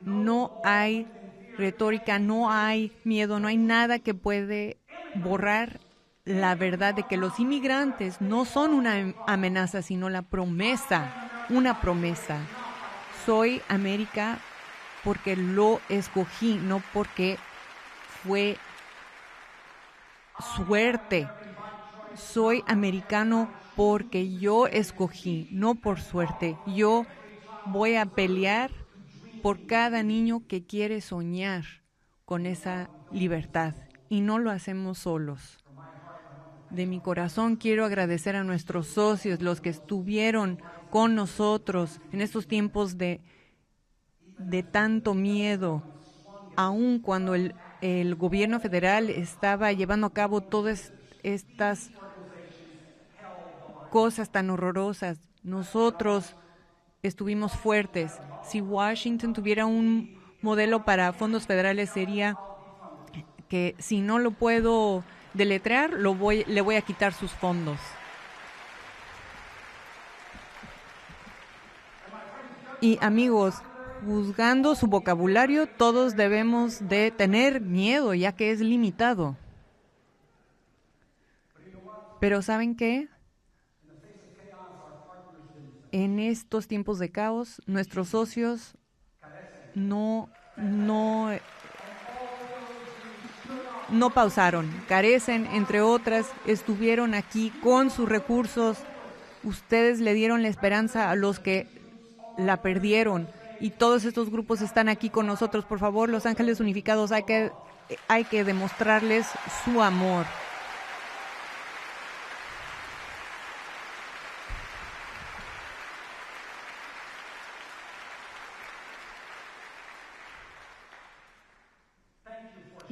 No hay retórica, no hay miedo, no hay nada que puede borrar la verdad de que los inmigrantes no son una amenaza, sino la promesa, una promesa. Soy América porque lo escogí, no porque fue suerte. Soy americano porque yo escogí, no por suerte. Yo voy a pelear por cada niño que quiere soñar con esa libertad y no lo hacemos solos. De mi corazón quiero agradecer a nuestros socios, los que estuvieron con nosotros en estos tiempos de tanto miedo, aun cuando el gobierno federal estaba llevando a cabo todas estas cosas tan horrorosas. Nosotros estuvimos fuertes. Si Washington tuviera un modelo para fondos federales, sería que si no lo puedo deletrear, le voy a quitar sus fondos. Y amigos, juzgando su vocabulario, todos debemos de tener miedo, ya que es limitado. Pero ¿saben qué? En estos tiempos de caos, nuestros socios no pausaron, carecen, entre otras, estuvieron aquí con sus recursos. Ustedes le dieron la esperanza a los que la perdieron y todos estos grupos están aquí con nosotros. Por favor, Los Ángeles Unificados, hay que demostrarles su amor.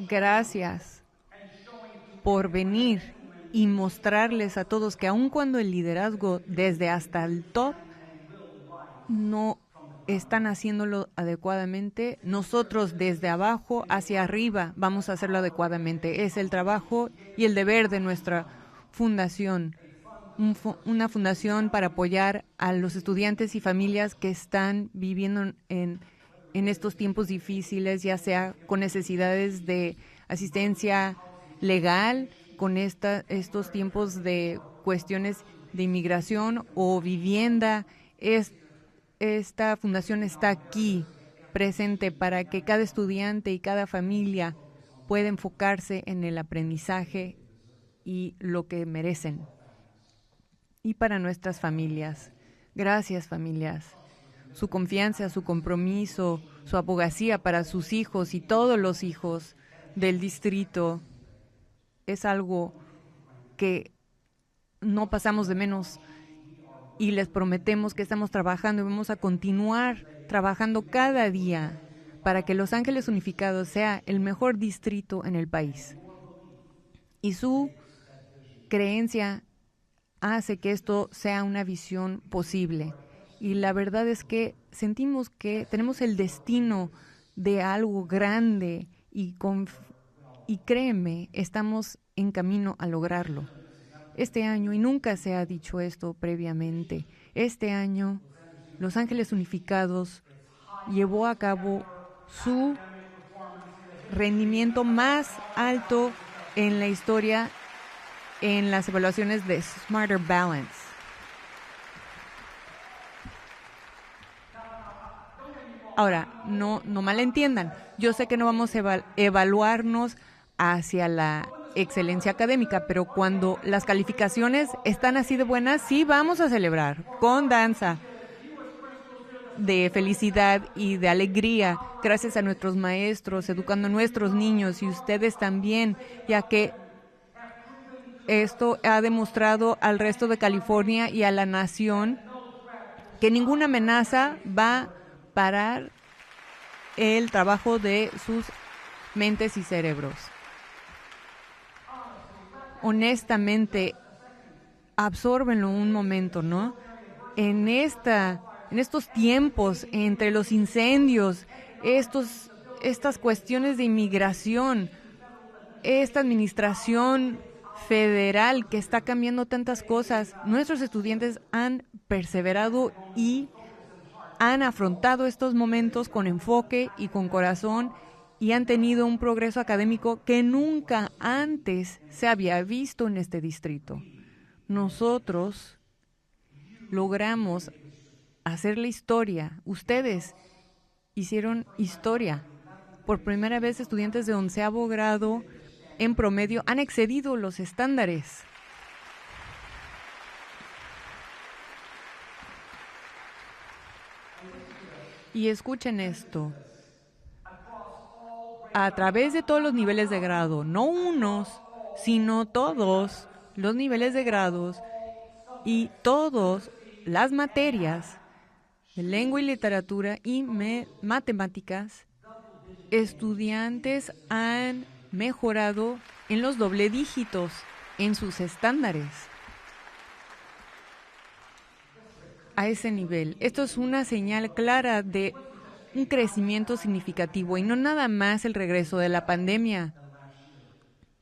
Gracias por venir y mostrarles a todos que aun cuando el liderazgo desde hasta el top no están haciéndolo adecuadamente, nosotros desde abajo hacia arriba vamos a hacerlo adecuadamente. Es el trabajo y el deber de nuestra fundación, una fundación para apoyar a los estudiantes y familias que están viviendo en estos tiempos difíciles, ya sea con necesidades de asistencia legal, con estos tiempos de cuestiones de inmigración o vivienda. Esta fundación está aquí presente para que cada estudiante y cada familia pueda enfocarse en el aprendizaje y lo que merecen. Y para nuestras familias. Gracias, familias. Su confianza, su compromiso, su abogacía para sus hijos y todos los hijos del distrito es algo que no pasamos de menos y les prometemos que estamos trabajando y vamos a continuar trabajando cada día para que Los Ángeles Unificados sea el mejor distrito en el país. Y su creencia hace que esto sea una visión posible. Y la verdad es que sentimos que tenemos el destino de algo grande y créeme, estamos en camino a lograrlo. Este año, y nunca se ha dicho esto previamente, este año Los Ángeles Unificados llevó a cabo su rendimiento más alto en la historia en las evaluaciones de Smarter Balance. Ahora, no malentiendan. Yo sé que no vamos a evaluarnos hacia la excelencia académica, pero cuando las calificaciones están así de buenas, sí vamos a celebrar con danza de felicidad y de alegría, gracias a nuestros maestros, educando a nuestros niños y ustedes también, ya que esto ha demostrado al resto de California y a la nación que ninguna amenaza va a parar el trabajo de sus mentes y cerebros. Honestamente, absórbenlo un momento, ¿no? En estos tiempos, entre los incendios, estas cuestiones de inmigración, esta administración federal que está cambiando tantas cosas, nuestros estudiantes han perseverado y han afrontado estos momentos con enfoque y con corazón y han tenido un progreso académico que nunca antes se había visto en este distrito. Nosotros logramos hacer la historia. Ustedes hicieron historia. Por primera vez, estudiantes de 11º grado en promedio han excedido los estándares. Y escuchen esto. A través de todos los niveles de grado, no unos, sino todos los niveles de grados y todas las materias de lengua y literatura y matemáticas, estudiantes han mejorado en los doble dígitos en sus estándares. A ese nivel. Esto es una señal clara de un crecimiento significativo y no nada más el regreso de la pandemia,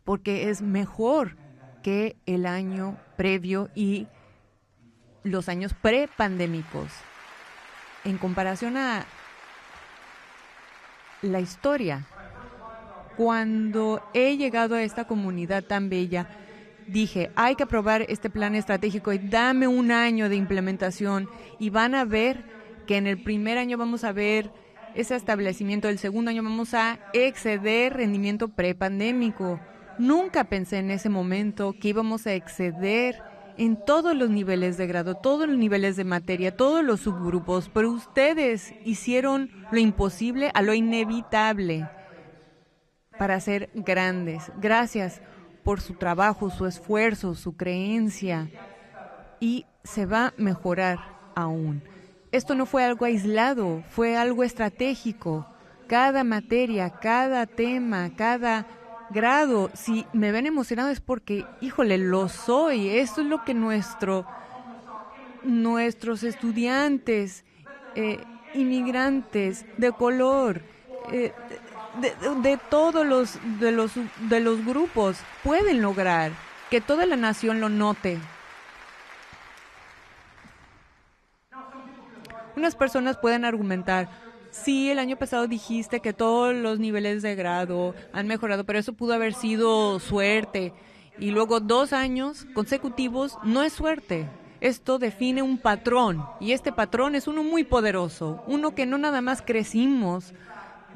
porque es mejor que el año previo y los años prepandémicos. En comparación a la historia, cuando he llegado a esta comunidad tan bella, dije, hay que aprobar este plan estratégico y dame un año de implementación y van a ver que en el primer año vamos a ver ese establecimiento, el segundo año vamos a exceder rendimiento prepandémico. Nunca pensé en ese momento que íbamos a exceder en todos los niveles de grado, todos los niveles de materia, todos los subgrupos, pero ustedes hicieron lo imposible a lo inevitable para ser grandes. Gracias por su trabajo, su esfuerzo, su creencia, y se va a mejorar aún. Esto no fue algo aislado, fue algo estratégico. Cada materia, cada tema, cada grado, si me ven emocionado es porque, híjole, lo soy. Esto es lo que nuestros estudiantes, inmigrantes de color, de todos los grupos pueden lograr, que toda la nación lo note. Unas personas pueden argumentar, sí, el año pasado dijiste que todos los niveles de grado han mejorado, pero eso pudo haber sido suerte. Y luego 2 años consecutivos no es suerte. Esto define un patrón, y este patrón es uno muy poderoso, uno que no nada más crecimos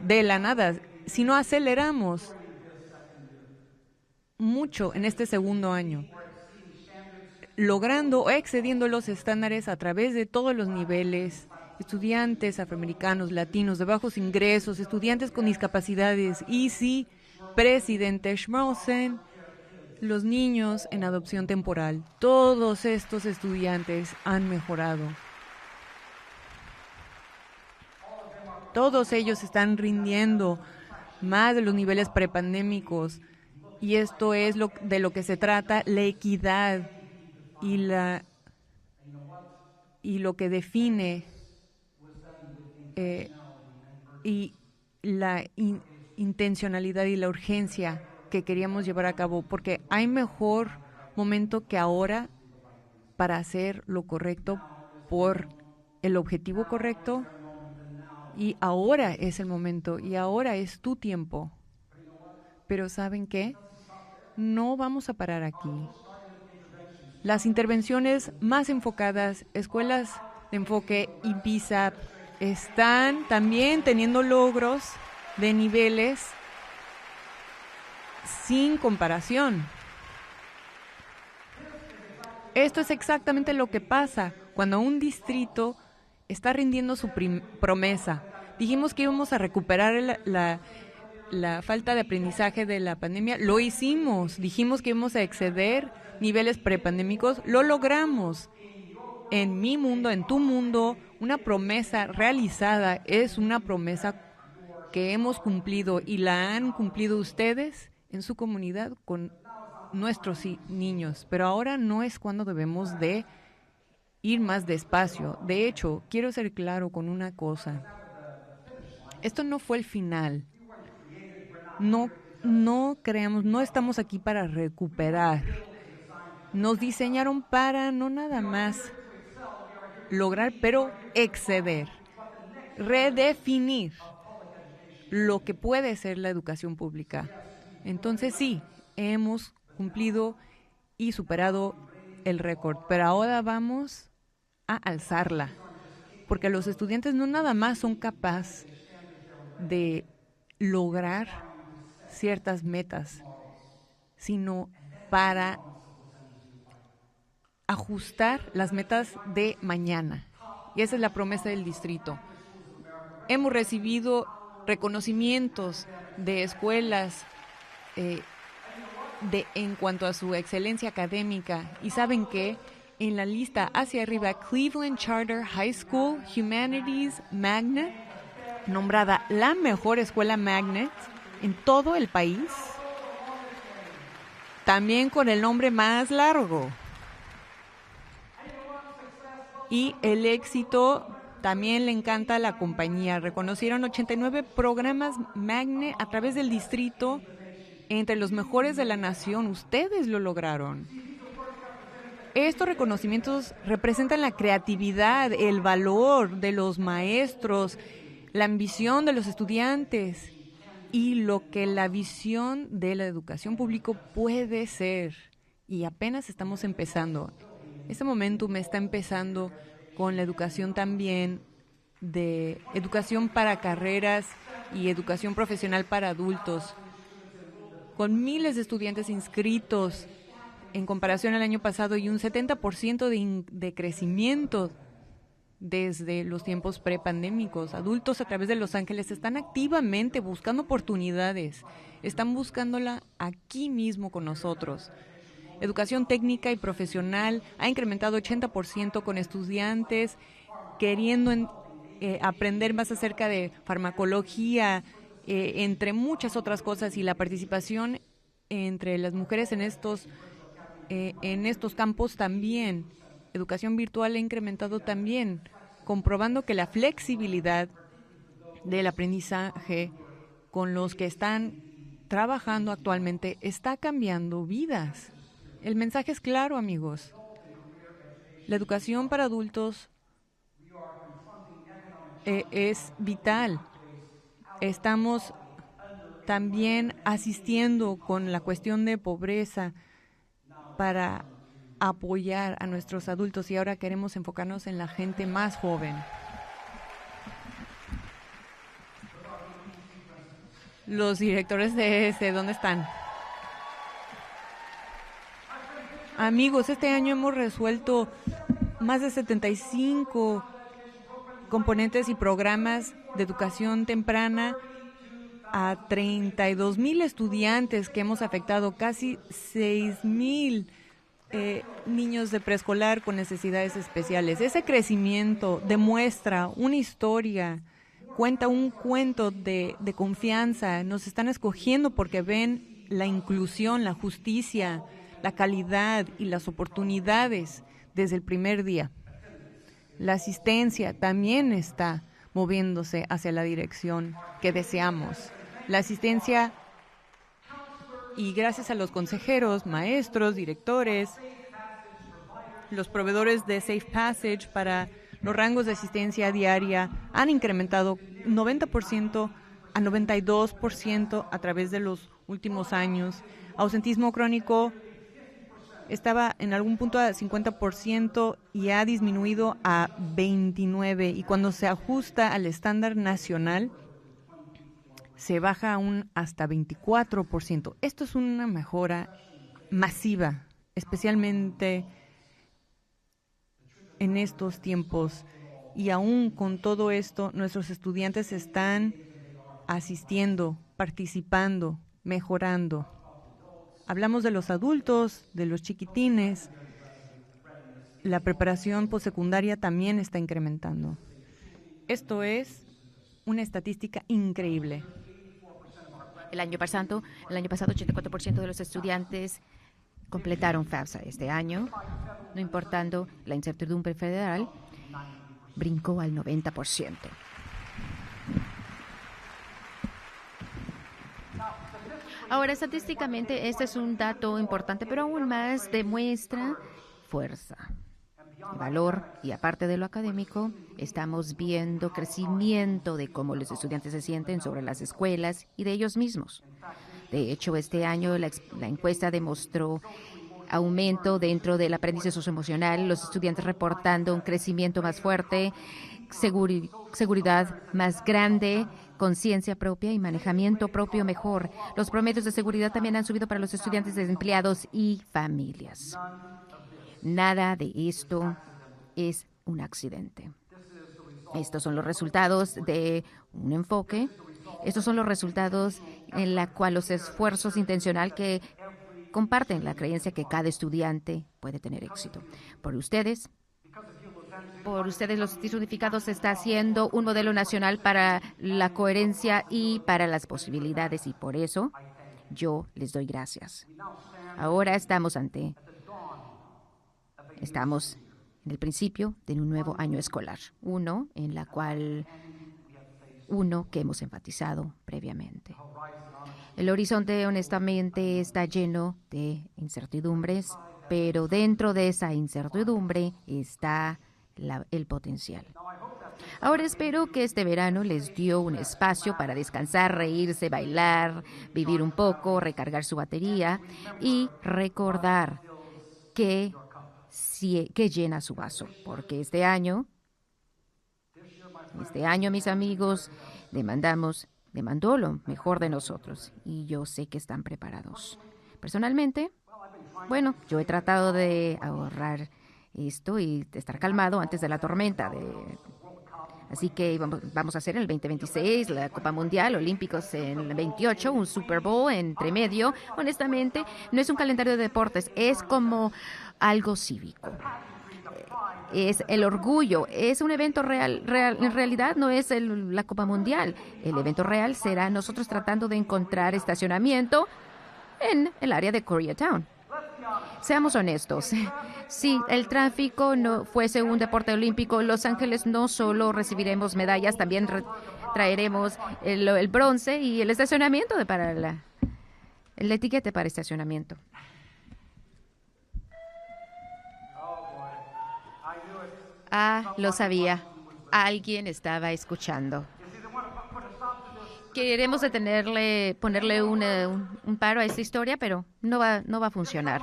de la nada, sino aceleramos mucho en este segundo año, logrando o excediendo los estándares a través de todos los niveles. Estudiantes afroamericanos, latinos, de bajos ingresos, estudiantes con discapacidades, y sí, presidente Schmolzen, los niños en adopción temporal. Todos estos estudiantes han mejorado. Todos ellos están rindiendo más de los niveles prepandémicos, y esto es de lo que se trata, la equidad y lo que define y la intencionalidad y la urgencia que queríamos llevar a cabo, porque hay mejor momento que ahora para hacer lo correcto por el objetivo correcto, y ahora es el momento y ahora es tu tiempo. Pero ¿saben qué? No vamos a parar aquí. Las intervenciones más enfocadas, escuelas de enfoque y PISA, están también teniendo logros de niveles sin comparación. Esto es exactamente lo que pasa cuando un distrito está rindiendo su promesa. Dijimos que íbamos a recuperar la falta de aprendizaje de la pandemia. Lo hicimos. Dijimos que íbamos a exceder niveles prepandémicos. Lo logramos. En mi mundo, en tu mundo, una promesa realizada es una promesa que hemos cumplido, y la han cumplido ustedes en su comunidad con nuestros niños. Pero ahora no es cuando debemos de ir más despacio. De hecho, quiero ser claro con una cosa. Esto no fue el final. No creamos, no estamos aquí para recuperar. Nos diseñaron para no nada más lograr, pero exceder, redefinir lo que puede ser la educación pública. Entonces sí, hemos cumplido y superado el récord, pero ahora vamos a alzarla, porque los estudiantes no nada más son capaces de lograr ciertas metas, sino para ajustar las metas de mañana. Y esa es la promesa del distrito. Hemos recibido reconocimientos de escuelas en cuanto a su excelencia académica. Y ¿saben qué? En la lista hacia arriba, Cleveland Charter High School Humanities Magnet, nombrada la mejor escuela magnet en todo el país, también con el nombre más largo. Y el éxito también le encanta a la compañía. Reconocieron 89 programas magnet a través del distrito, entre los mejores de la nación. Ustedes lo lograron. Estos reconocimientos representan la creatividad, el valor de los maestros, la ambición de los estudiantes y lo que la visión de la educación pública puede ser. y apenas estamos empezando. Este momentum está empezando con la educación también, de educación para carreras y educación profesional para adultos, con miles de estudiantes inscritos en comparación al año pasado y un 70% de crecimiento desde los tiempos prepandémicos. Adultos a través de Los Ángeles están activamente buscando oportunidades, están buscándola aquí mismo con nosotros. Educación técnica y profesional ha incrementado 80% con estudiantes queriendo aprender más acerca de farmacología, entre muchas otras cosas, y la participación entre las mujeres en estos campos también. Educación virtual ha incrementado también, comprobando que la flexibilidad del aprendizaje con los que están trabajando actualmente está cambiando vidas. El mensaje es claro, amigos. La educación para adultos es vital. Estamos también asistiendo con la cuestión de pobreza para apoyar a nuestros adultos, y ahora queremos enfocarnos en la gente más joven. Los directores de ¿dónde están? Amigos, este año hemos resuelto más de 75 componentes y programas de educación temprana a 32,000 estudiantes que hemos afectado, casi 6,000 niños de preescolar con necesidades especiales. Ese crecimiento demuestra una historia, cuenta un cuento de confianza. Nos están escogiendo porque ven la inclusión, la justicia, la calidad y las oportunidades desde el primer día. La asistencia también está moviéndose hacia la dirección que deseamos. La asistencia, y gracias a los consejeros, maestros, directores, los proveedores de Safe Passage para los rangos de asistencia diaria han incrementado 90% a 92% a través de los últimos años. Ausentismo crónico estaba en algún punto a 50% y ha disminuido a 29%. Y cuando se ajusta al estándar nacional, se baja aún hasta 24%. Esto es una mejora masiva, especialmente en estos tiempos. Y aún con todo esto, nuestros estudiantes están asistiendo, participando, mejorando. Hablamos de los adultos, de los chiquitines. La preparación postsecundaria también está incrementando. Esto es una estadística increíble. El año pasado 84% de los estudiantes completaron FAFSA. Este año, no importando la incertidumbre federal, brincó al 90%. Ahora, estadísticamente, este es un dato importante, pero aún más demuestra fuerza, valor, y aparte de lo académico, estamos viendo crecimiento de cómo los estudiantes se sienten sobre las escuelas y de ellos mismos. De hecho, este año la encuesta demostró aumento dentro del aprendizaje socioemocional, los estudiantes reportando un crecimiento más fuerte, seguridad más grande, conciencia propia y manejamiento propio mejor. Los promedios de seguridad también han subido para los estudiantes, desempleados y familias. Nada de esto es un accidente. Estos son los resultados de un enfoque. Estos son los resultados en la cual los esfuerzos intencionales que comparten la creencia que cada estudiante puede tener éxito. Por ustedes, los Distritos Unificados está haciendo un modelo nacional para la coherencia y para las posibilidades, y por eso yo les doy gracias. Ahora estamos en el principio de un nuevo año escolar, uno que hemos enfatizado previamente. El horizonte, honestamente, está lleno de incertidumbres, pero dentro de esa incertidumbre está el potencial. Ahora espero que este verano les dio un espacio para descansar, reírse, bailar, vivir un poco, recargar su batería y recordar que llena su vaso, porque este año, mis amigos, demandó lo mejor de nosotros y yo sé que están preparados. Personalmente, bueno, yo he tratado de ahorrar esto y de estar calmado antes de la tormenta. Así que vamos a hacer en el 2026 la Copa Mundial, Olímpicos en el 28, un Super Bowl entre medio. Honestamente, no es un calendario de deportes, es como algo cívico. Es el orgullo, es un evento real. En realidad no es la Copa Mundial. El evento real será nosotros tratando de encontrar estacionamiento en el área de Koreatown. Seamos honestos. Si el tráfico no fuese un deporte olímpico, Los Ángeles no solo recibiremos medallas, también traeremos el bronce y el estacionamiento el etiquete para estacionamiento. Lo sabía. Alguien estaba escuchando. Queremos ponerle un paro a esta historia, pero no va a funcionar.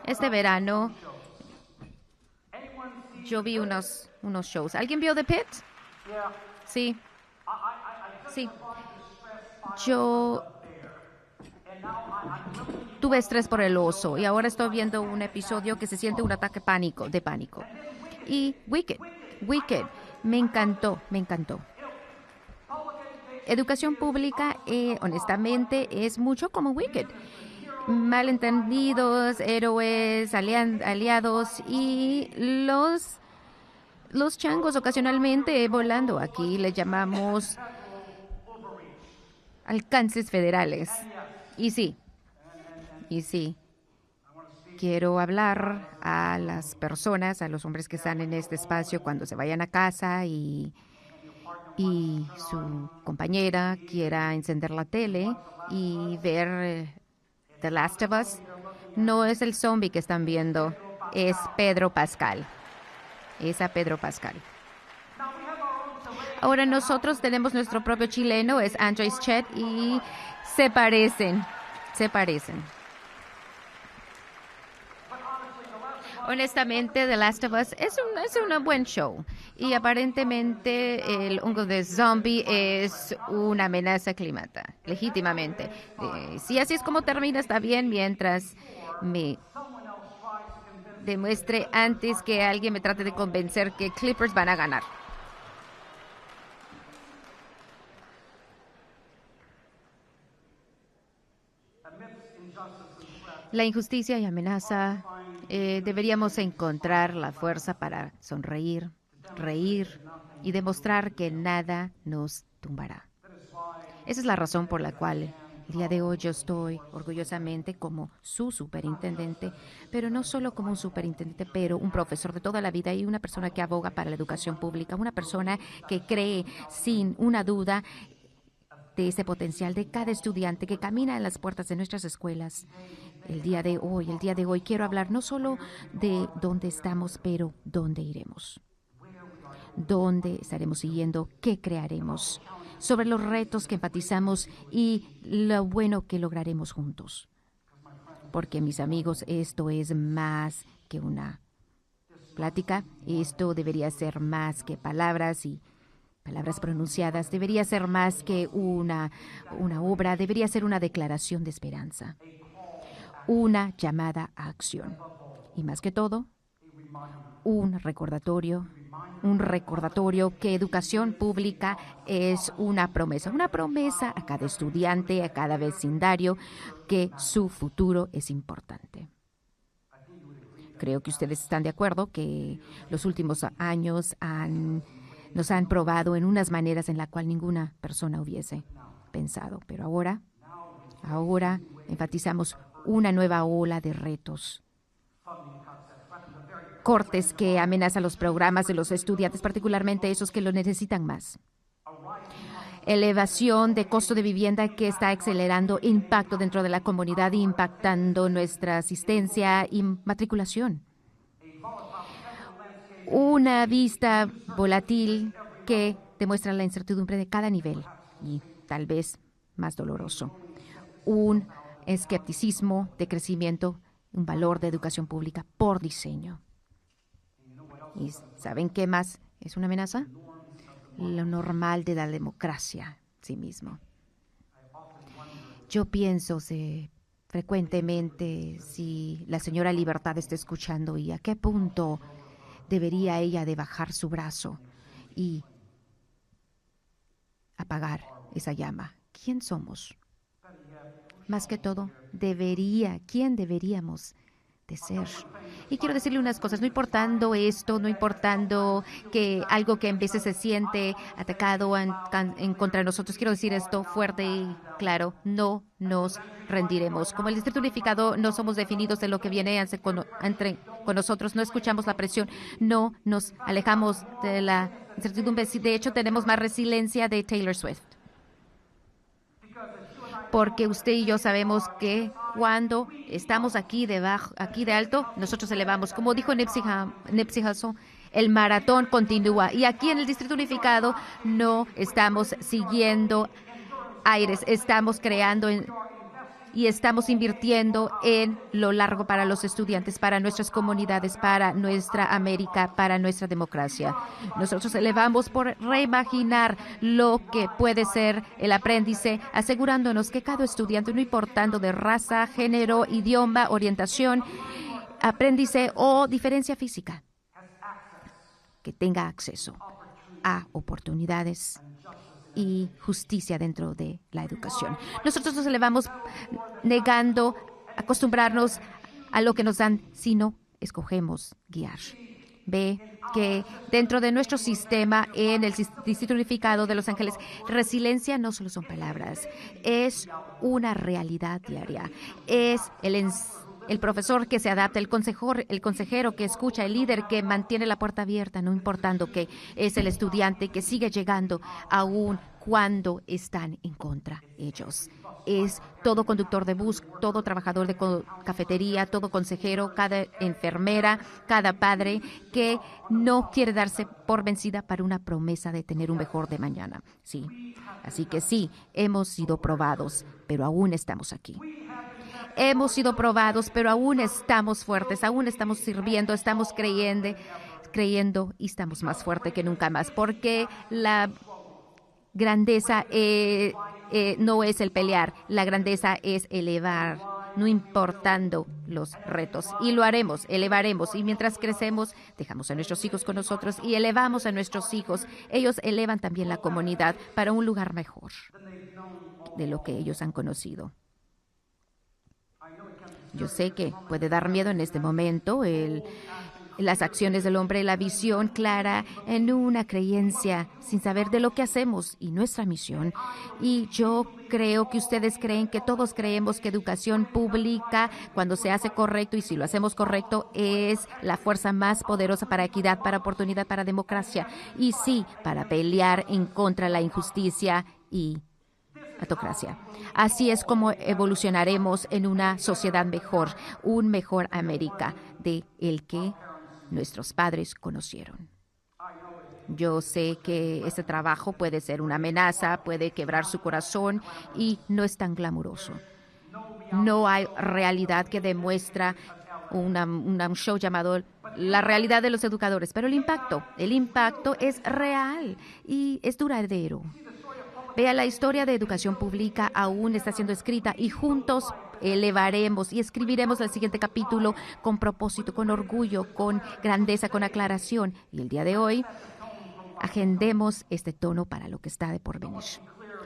Este verano yo vi unos shows. ¿Alguien vio The Pit? Sí. Yo tuve estrés por el oso y ahora estoy viendo un episodio que se siente un ataque de pánico. Y Wicked, me encantó. Educación pública, honestamente, es mucho como Wicked. Malentendidos, héroes, aliados y los changos ocasionalmente volando. Aquí le llamamos alcances federales. Y sí, quiero hablar a las personas, a los hombres que están en este espacio cuando se vayan a casa y su compañera quiera encender la tele y ver The Last of Us. No es el zombie que están viendo, es Pedro Pascal. Es a Pedro Pascal. Ahora nosotros tenemos nuestro propio chileno, es Andres Chet, y se parecen. Honestamente, The Last of Us es un buen show. Y aparentemente el hongo de zombie es una amenaza climática, legítimamente. Si así es como termina, está bien, mientras me demuestre antes que alguien me trate de convencer que Clippers van a ganar. La injusticia y amenaza, deberíamos encontrar la fuerza para sonreír, reír y demostrar que nada nos tumbará. Esa es la razón por la cual el día de hoy yo estoy orgullosamente como su superintendente, pero no solo como un superintendente, pero un profesor de toda la vida y una persona que aboga para la educación pública, una persona que cree sin una duda de ese potencial de cada estudiante que camina en las puertas de nuestras escuelas. El día de hoy quiero hablar no solo de dónde estamos, pero dónde iremos. Dónde estaremos siguiendo, qué crearemos, sobre los retos que empatizamos y lo bueno que lograremos juntos. Porque, mis amigos, esto es más que una plática, esto debería ser más que palabras y palabras pronunciadas, debería ser más que una obra, debería ser una declaración de esperanza, una llamada a acción. Y más que todo, un recordatorio que educación pública es una promesa a cada estudiante, a cada vecindario, que su futuro es importante. Creo que ustedes están de acuerdo que los últimos años nos han probado en unas maneras en la cual ninguna persona hubiese pensado. Pero ahora enfatizamos una nueva ola de retos. Cortes que amenazan los programas de los estudiantes, particularmente esos que lo necesitan más. Elevación de costo de vivienda que está acelerando impacto dentro de la comunidad, impactando nuestra asistencia y matriculación. Una vista volátil que demuestra la incertidumbre de cada nivel y tal vez más doloroso. Un escepticismo de crecimiento un valor de educación pública por diseño. ¿Y saben qué más es una amenaza? Lo normal de la democracia en sí mismo. Yo pienso frecuentemente si la señora Libertad está escuchando y a qué punto debería ella de bajar su brazo y apagar esa llama. ¿Quién somos? Más que todo, ¿quién deberíamos de ser? Y quiero decirle unas cosas, no importando esto, no importando que algo que en veces se siente atacado en contra de nosotros, quiero decir esto fuerte y claro, no nos rendiremos. Como el Distrito Unificado no somos definidos de lo que viene con nosotros, no escuchamos la presión, no nos alejamos de la incertidumbre. De hecho, tenemos más resiliencia de Taylor Swift. Porque usted y yo sabemos que cuando estamos aquí de alto, nosotros elevamos. Como dijo Nipsey Hussle, el maratón continúa. Y aquí en el Distrito Unificado no estamos siguiendo aires, estamos creando y estamos invirtiendo en lo largo para los estudiantes, para nuestras comunidades, para nuestra América, para nuestra democracia. Nosotros elevamos por reimaginar lo que puede ser el aprendizaje, asegurándonos que cada estudiante, no importando de raza, género, idioma, orientación, aprendizaje o diferencia física, que tenga acceso a oportunidades y justicia dentro de la educación. Nosotros nos elevamos negando acostumbrarnos a lo que nos dan, sino escogemos guiar. Ve que dentro de nuestro sistema, en el Distrito Unificado de Los Ángeles, resiliencia no solo son palabras, es una realidad diaria. Es el profesor que se adapta, el consejero que escucha, el líder que mantiene la puerta abierta, no importando que es el estudiante que sigue llegando aún cuando están en contra ellos. Es todo conductor de bus, todo trabajador de cafetería, todo consejero, cada enfermera, cada padre que no quiere darse por vencida para una promesa de tener un mejor de mañana. Sí, así que sí, hemos sido probados, pero aún estamos aquí. Hemos sido probados, pero aún estamos fuertes, aún estamos sirviendo, estamos creyendo y estamos más fuertes que nunca más, porque la grandeza no es el pelear, la grandeza es elevar, no importando los retos. Y lo haremos, elevaremos. Y mientras crecemos, dejamos a nuestros hijos con nosotros y elevamos a nuestros hijos. Ellos elevan también la comunidad para un lugar mejor de lo que ellos han conocido. Yo sé que puede dar miedo en este momento las acciones del hombre, la visión clara en una creencia sin saber de lo que hacemos y nuestra misión. Y yo creo que ustedes creen que todos creemos que educación pública, cuando se hace correcto y si lo hacemos correcto, es la fuerza más poderosa para equidad, para oportunidad, para democracia y sí, para pelear en contra de la injusticia y autocracia. Así es como evolucionaremos en una sociedad mejor, un mejor América de el que nuestros padres conocieron. Yo sé que este trabajo puede ser una amenaza, puede quebrar su corazón y no es tan glamuroso. No hay realidad que demuestra un show llamado La realidad de los educadores, pero el impacto es real y es duradero. Vea, la historia de educación pública aún está siendo escrita y juntos elevaremos y escribiremos el siguiente capítulo con propósito, con orgullo, con grandeza, con aclaración. Y el día de hoy, agendemos este tono para lo que está de por venir.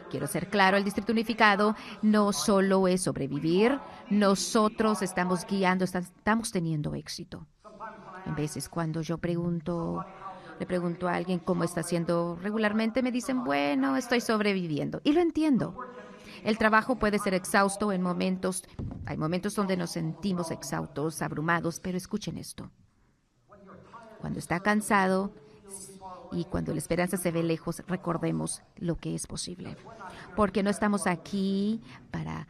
Quiero ser claro, el Distrito Unificado no solo es sobrevivir, nosotros estamos guiando, estamos teniendo éxito. En veces cuando yo le pregunto a alguien cómo está haciendo regularmente, me dicen, bueno, estoy sobreviviendo. Y lo entiendo. El trabajo puede ser exhausto hay momentos donde nos sentimos exhaustos, abrumados, pero escuchen esto. Cuando está cansado y cuando la esperanza se ve lejos, recordemos lo que es posible. Porque no estamos aquí para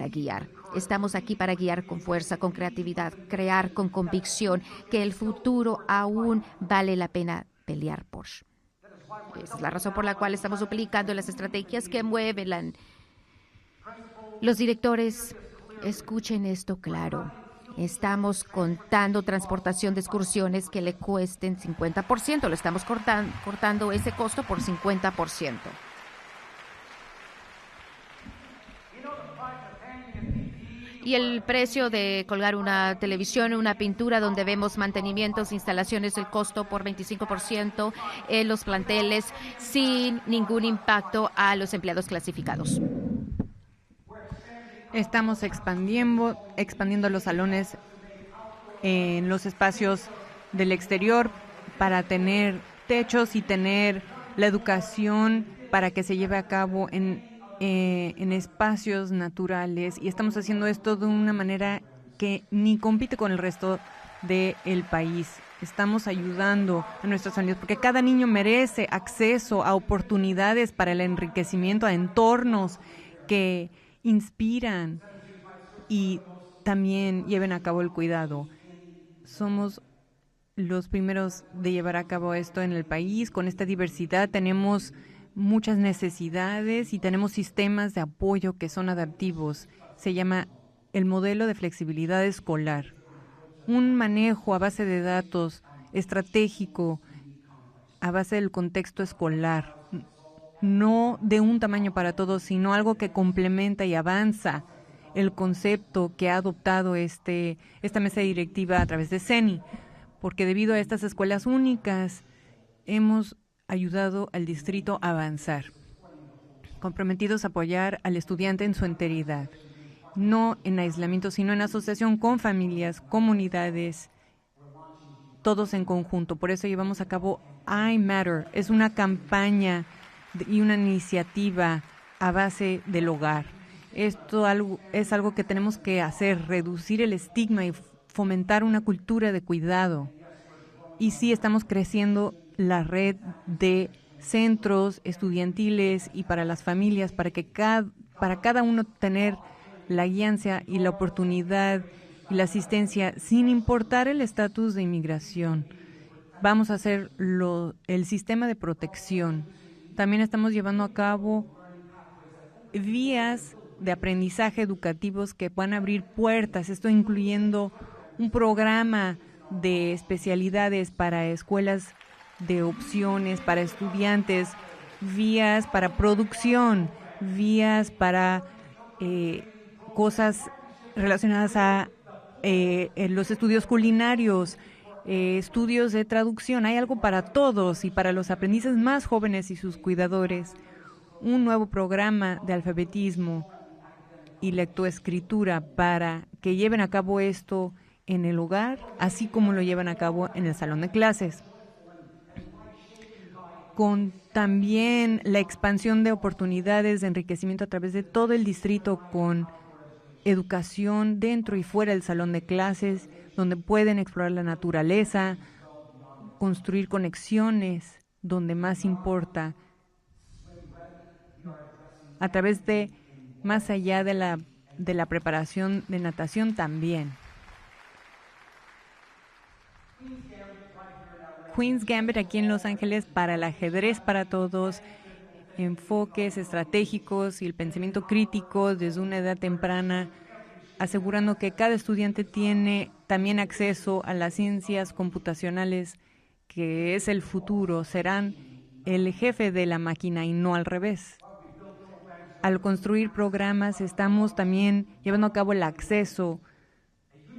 guiar. Estamos aquí para guiar con fuerza, con creatividad, crear con convicción que el futuro aún vale la pena pelear por. Esa es la razón por la cual estamos duplicando las estrategias que mueven los directores. Escuchen esto claro. Estamos contando transportación de excursiones que le cuesten 50%. Lo estamos cortando ese costo por 50%. Y el precio de colgar una televisión, una pintura donde vemos mantenimientos, instalaciones, el costo por 25% en los planteles sin ningún impacto a los empleados clasificados. Estamos expandiendo los salones en los espacios del exterior para tener techos y tener la educación para que se lleve a cabo en espacios naturales, y estamos haciendo esto de una manera que ni compite con el resto del país. Estamos ayudando a nuestros familias porque cada niño merece acceso a oportunidades para el enriquecimiento, a entornos que inspiran y también lleven a cabo el cuidado. Somos los primeros de llevar a cabo esto en el país. Con esta diversidad tenemos muchas necesidades y tenemos sistemas de apoyo que son adaptivos. Se llama el modelo de flexibilidad escolar. Un manejo a base de datos estratégico, a base del contexto escolar, no de un tamaño para todos, sino algo que complementa y avanza el concepto que ha adoptado esta mesa directiva a través de CENI, porque debido a estas escuelas únicas hemos ayudado al distrito a avanzar, comprometidos a apoyar al estudiante en su enteridad, no en aislamiento, sino en asociación con familias, comunidades, todos en conjunto. Por eso llevamos a cabo I Matter. Es una campaña y una iniciativa a base del hogar. Esto es algo que tenemos que hacer, reducir el estigma y fomentar una cultura de cuidado. Y sí, estamos creciendo la red de centros estudiantiles y para las familias, para cada uno tener la guianza y la oportunidad y la asistencia sin importar el estatus de inmigración. Vamos a hacer el sistema de protección. También estamos llevando a cabo vías de aprendizaje educativos que van a abrir puertas, esto incluyendo un programa de especialidades para escuelas de opciones, para estudiantes, vías para producción, vías para cosas relacionadas a los estudios culinarios, estudios de traducción. Hay algo para todos y para los aprendices más jóvenes y sus cuidadores. Un nuevo programa de alfabetismo y lectoescritura para que lleven a cabo esto en el hogar, así como lo llevan a cabo en el salón de clases. Con también la expansión de oportunidades de enriquecimiento a través de todo el distrito, con educación dentro y fuera del salón de clases, donde pueden explorar la naturaleza, construir conexiones donde más importa, a través de más allá de la preparación de natación también. Queen's Gambit aquí en Los Ángeles para el ajedrez para todos, enfoques estratégicos y el pensamiento crítico desde una edad temprana, asegurando que cada estudiante tiene también acceso a las ciencias computacionales, que es el futuro, serán el jefe de la máquina y no al revés. Al construir programas estamos también llevando a cabo el acceso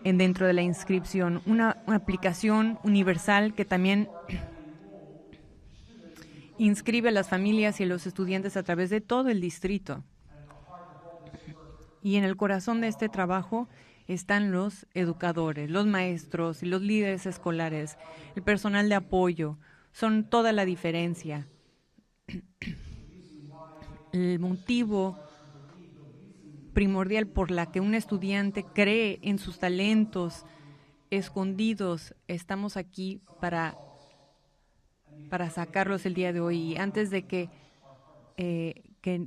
dentro de la inscripción, una aplicación universal que también inscribe a las familias y a los estudiantes a través de todo el distrito. Y en el corazón de este trabajo están los educadores, los maestros y los líderes escolares, el personal de apoyo, son toda la diferencia. El motivo primordial por la que un estudiante cree en sus talentos escondidos, estamos aquí para sacarlos el día de hoy. Y antes de que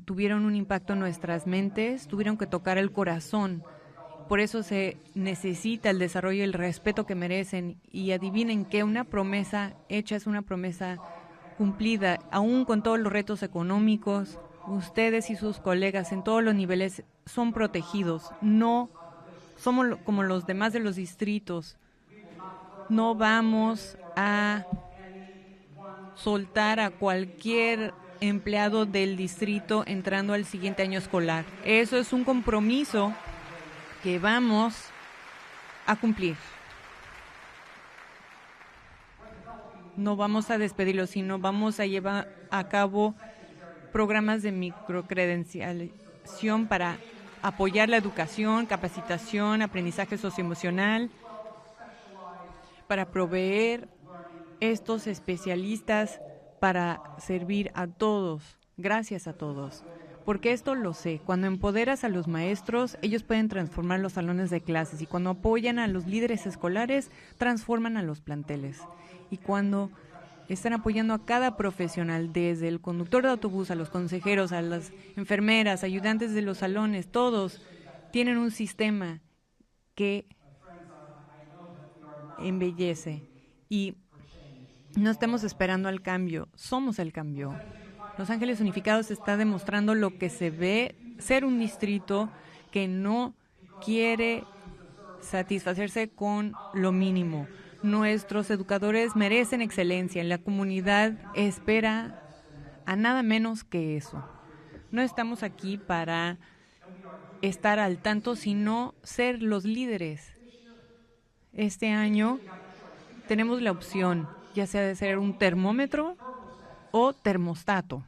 tuvieron un impacto en nuestras mentes, tuvieron que tocar el corazón. Por eso se necesita el desarrollo y el respeto que merecen. Y adivinen que una promesa hecha es una promesa cumplida, aún con todos los retos económicos. Ustedes y sus colegas en todos los niveles son protegidos. No somos como los demás de los distritos. No vamos a soltar a cualquier empleado del distrito entrando al siguiente año escolar. Eso es un compromiso que vamos a cumplir. No vamos a despedirlos, sino vamos a llevar a cabo programas de microcredencialización para apoyar la educación, capacitación, aprendizaje socioemocional, para proveer estos especialistas para servir a todos, gracias a todos. Porque esto lo sé, cuando empoderas a los maestros, ellos pueden transformar los salones de clases, y cuando apoyan a los líderes escolares, transforman a los planteles. Y cuando están apoyando a cada profesional, desde el conductor de autobús, a los consejeros, a las enfermeras, ayudantes de los salones, todos tienen un sistema que embellece. Y no estamos esperando al cambio, somos el cambio. Los Ángeles Unificados está demostrando lo que se ve ser un distrito que no quiere satisfacerse con lo mínimo. Nuestros educadores merecen excelencia. La comunidad espera a nada menos que eso. No estamos aquí para estar al tanto, sino ser los líderes. Este año tenemos la opción, ya sea de ser un termómetro o termostato.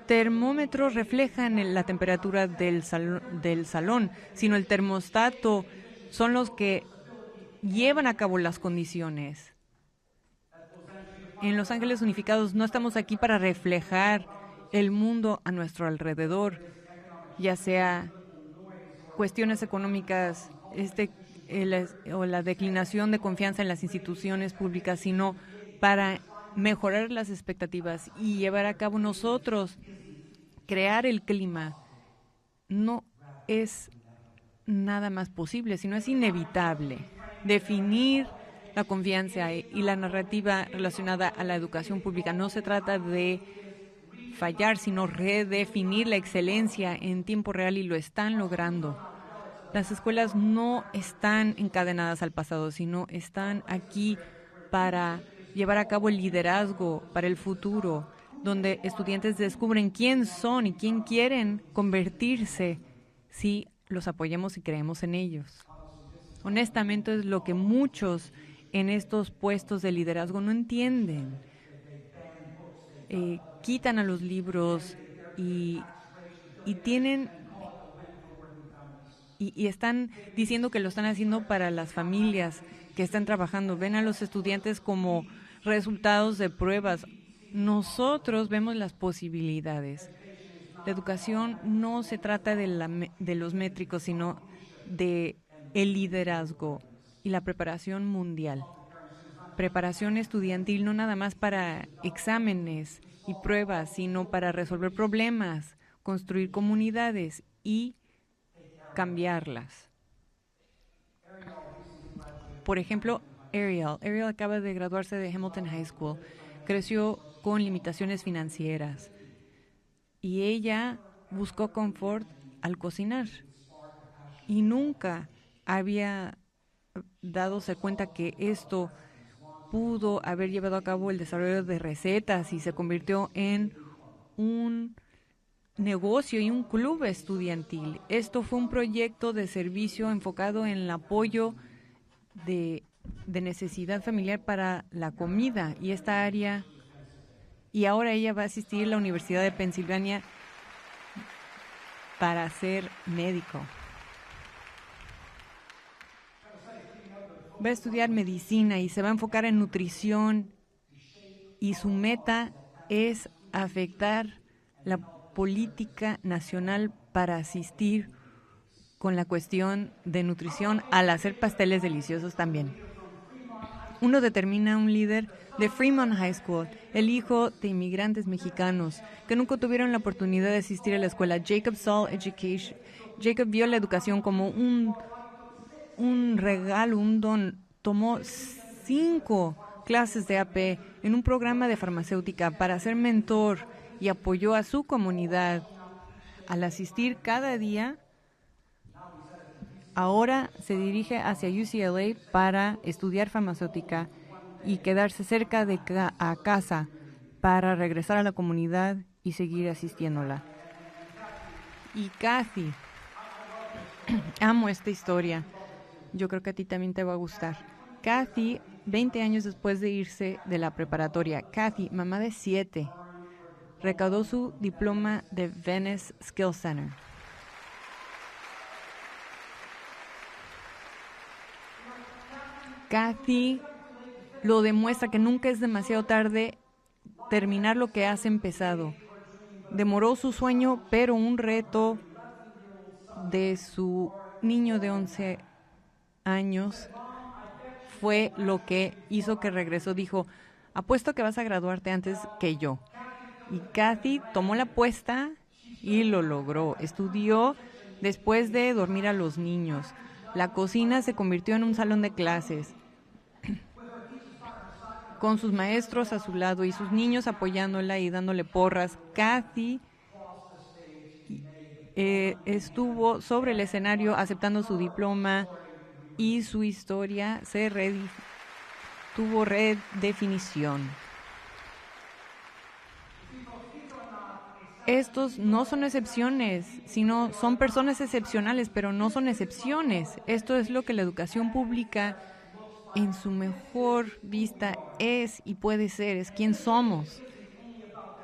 Termómetros reflejan la temperatura del salón, sino el termostato son los que llevan a cabo las condiciones. En Los Ángeles Unificados no estamos aquí para reflejar el mundo a nuestro alrededor, ya sea cuestiones económicas o la declinación de confianza en las instituciones públicas, sino para mejorar las expectativas y llevar a cabo nosotros, crear el clima. No es nada más posible, sino es inevitable. Definir la confianza y la narrativa relacionada a la educación pública. No se trata de fallar, sino redefinir la excelencia en tiempo real, y lo están logrando. Las escuelas no están encadenadas al pasado, sino están aquí para llevar a cabo el liderazgo para el futuro, donde estudiantes descubren quién son y quién quieren convertirse si los apoyamos y creemos en ellos. Honestamente, es lo que muchos en estos puestos de liderazgo no entienden. Quitan a los libros y están diciendo que lo están haciendo para las familias que están trabajando. Ven a los estudiantes como resultados de pruebas. Nosotros vemos las posibilidades. La educación no se trata de los métricos, sino de el liderazgo y la preparación mundial. Preparación estudiantil no nada más para exámenes y pruebas, sino para resolver problemas, construir comunidades y cambiarlas. Por ejemplo, Ariel acaba de graduarse de Hamilton High School. Creció con limitaciones financieras y ella buscó confort al cocinar y nunca había dadose cuenta que esto pudo haber llevado a cabo el desarrollo de recetas, y se convirtió en un negocio y un club estudiantil. Esto fue un proyecto de servicio enfocado en el apoyo de necesidad familiar para la comida y esta área. Y ahora ella va a asistir a la Universidad de Pensilvania para ser médico. Va a estudiar medicina y se va a enfocar en nutrición, y su meta es afectar la política nacional para asistir con la cuestión de nutrición al hacer pasteles deliciosos también. Uno determina un líder de Fremont High School, el hijo de inmigrantes mexicanos que nunca tuvieron la oportunidad de asistir a la escuela Jacob Saul Education. Jacob vio la educación como un regalo, un don. Tomó 5 clases de AP en un programa de farmacéutica para ser mentor y apoyó a su comunidad. Al asistir cada día, ahora se dirige hacia UCLA para estudiar farmacéutica y quedarse cerca de a casa para regresar a la comunidad y seguir asistiéndola. Y Kathy, amo esta historia. Yo creo que a ti también te va a gustar. Kathy, 20 años después de irse de la preparatoria, Kathy, mamá de 7, recaudó su diploma de Venice Skills Center. Kathy lo demuestra que nunca es demasiado tarde terminar lo que has empezado. Demoró su sueño, pero un reto de su niño de 11 años fue lo que hizo que regresó. Dijo, apuesto que vas a graduarte antes que yo. Y Kathy tomó la apuesta y lo logró. Estudió después de dormir a los niños. La cocina se convirtió en un salón de clases, con sus maestros a su lado y sus niños apoyándola y dándole porras. Kathy estuvo sobre el escenario aceptando su diploma y su historia tuvo redefinición. Estos no son excepciones, sino son personas excepcionales, pero no son excepciones. Esto es lo que la educación pública en su mejor vista es y puede ser, es quien somos.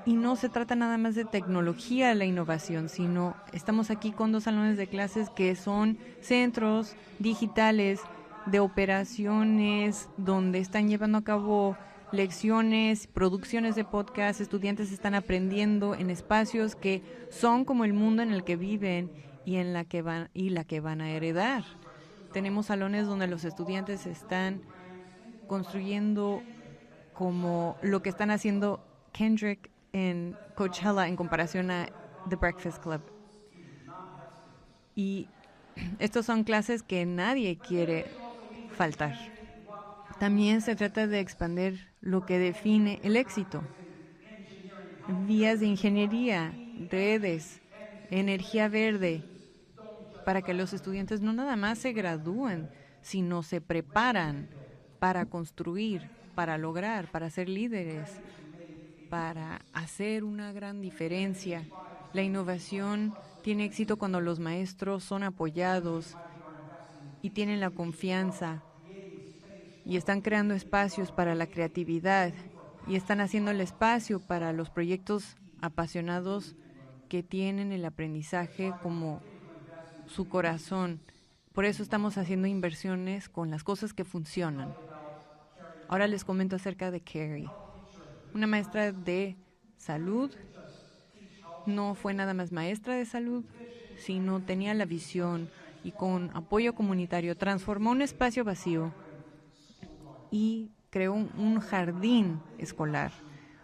Y no se trata nada más de tecnología, la innovación, sino estamos aquí con 2 salones de clases que son centros digitales de operaciones donde están llevando a cabo lecciones, producciones de podcast. Estudiantes están aprendiendo en espacios que son como el mundo en el que viven y la que van a heredar. Tenemos salones donde los estudiantes están construyendo como lo que están haciendo Kendrick en Coachella en comparación a The Breakfast Club. Y estas son clases que nadie quiere faltar. También se trata de expandir lo que define el éxito. Vías de ingeniería, redes, energía verde, para que los estudiantes no nada más se gradúen, sino se preparan para construir, para lograr, para ser líderes, para hacer una gran diferencia. La innovación tiene éxito cuando los maestros son apoyados y tienen la confianza y están creando espacios para la creatividad y están haciendo el espacio para los proyectos apasionados que tienen el aprendizaje como su corazón. Por eso estamos haciendo inversiones con las cosas que funcionan. Ahora les comento acerca de Carrie, una maestra de salud. No fue nada más maestra de salud, sino tenía la visión y con apoyo comunitario transformó un espacio vacío y creó un jardín escolar.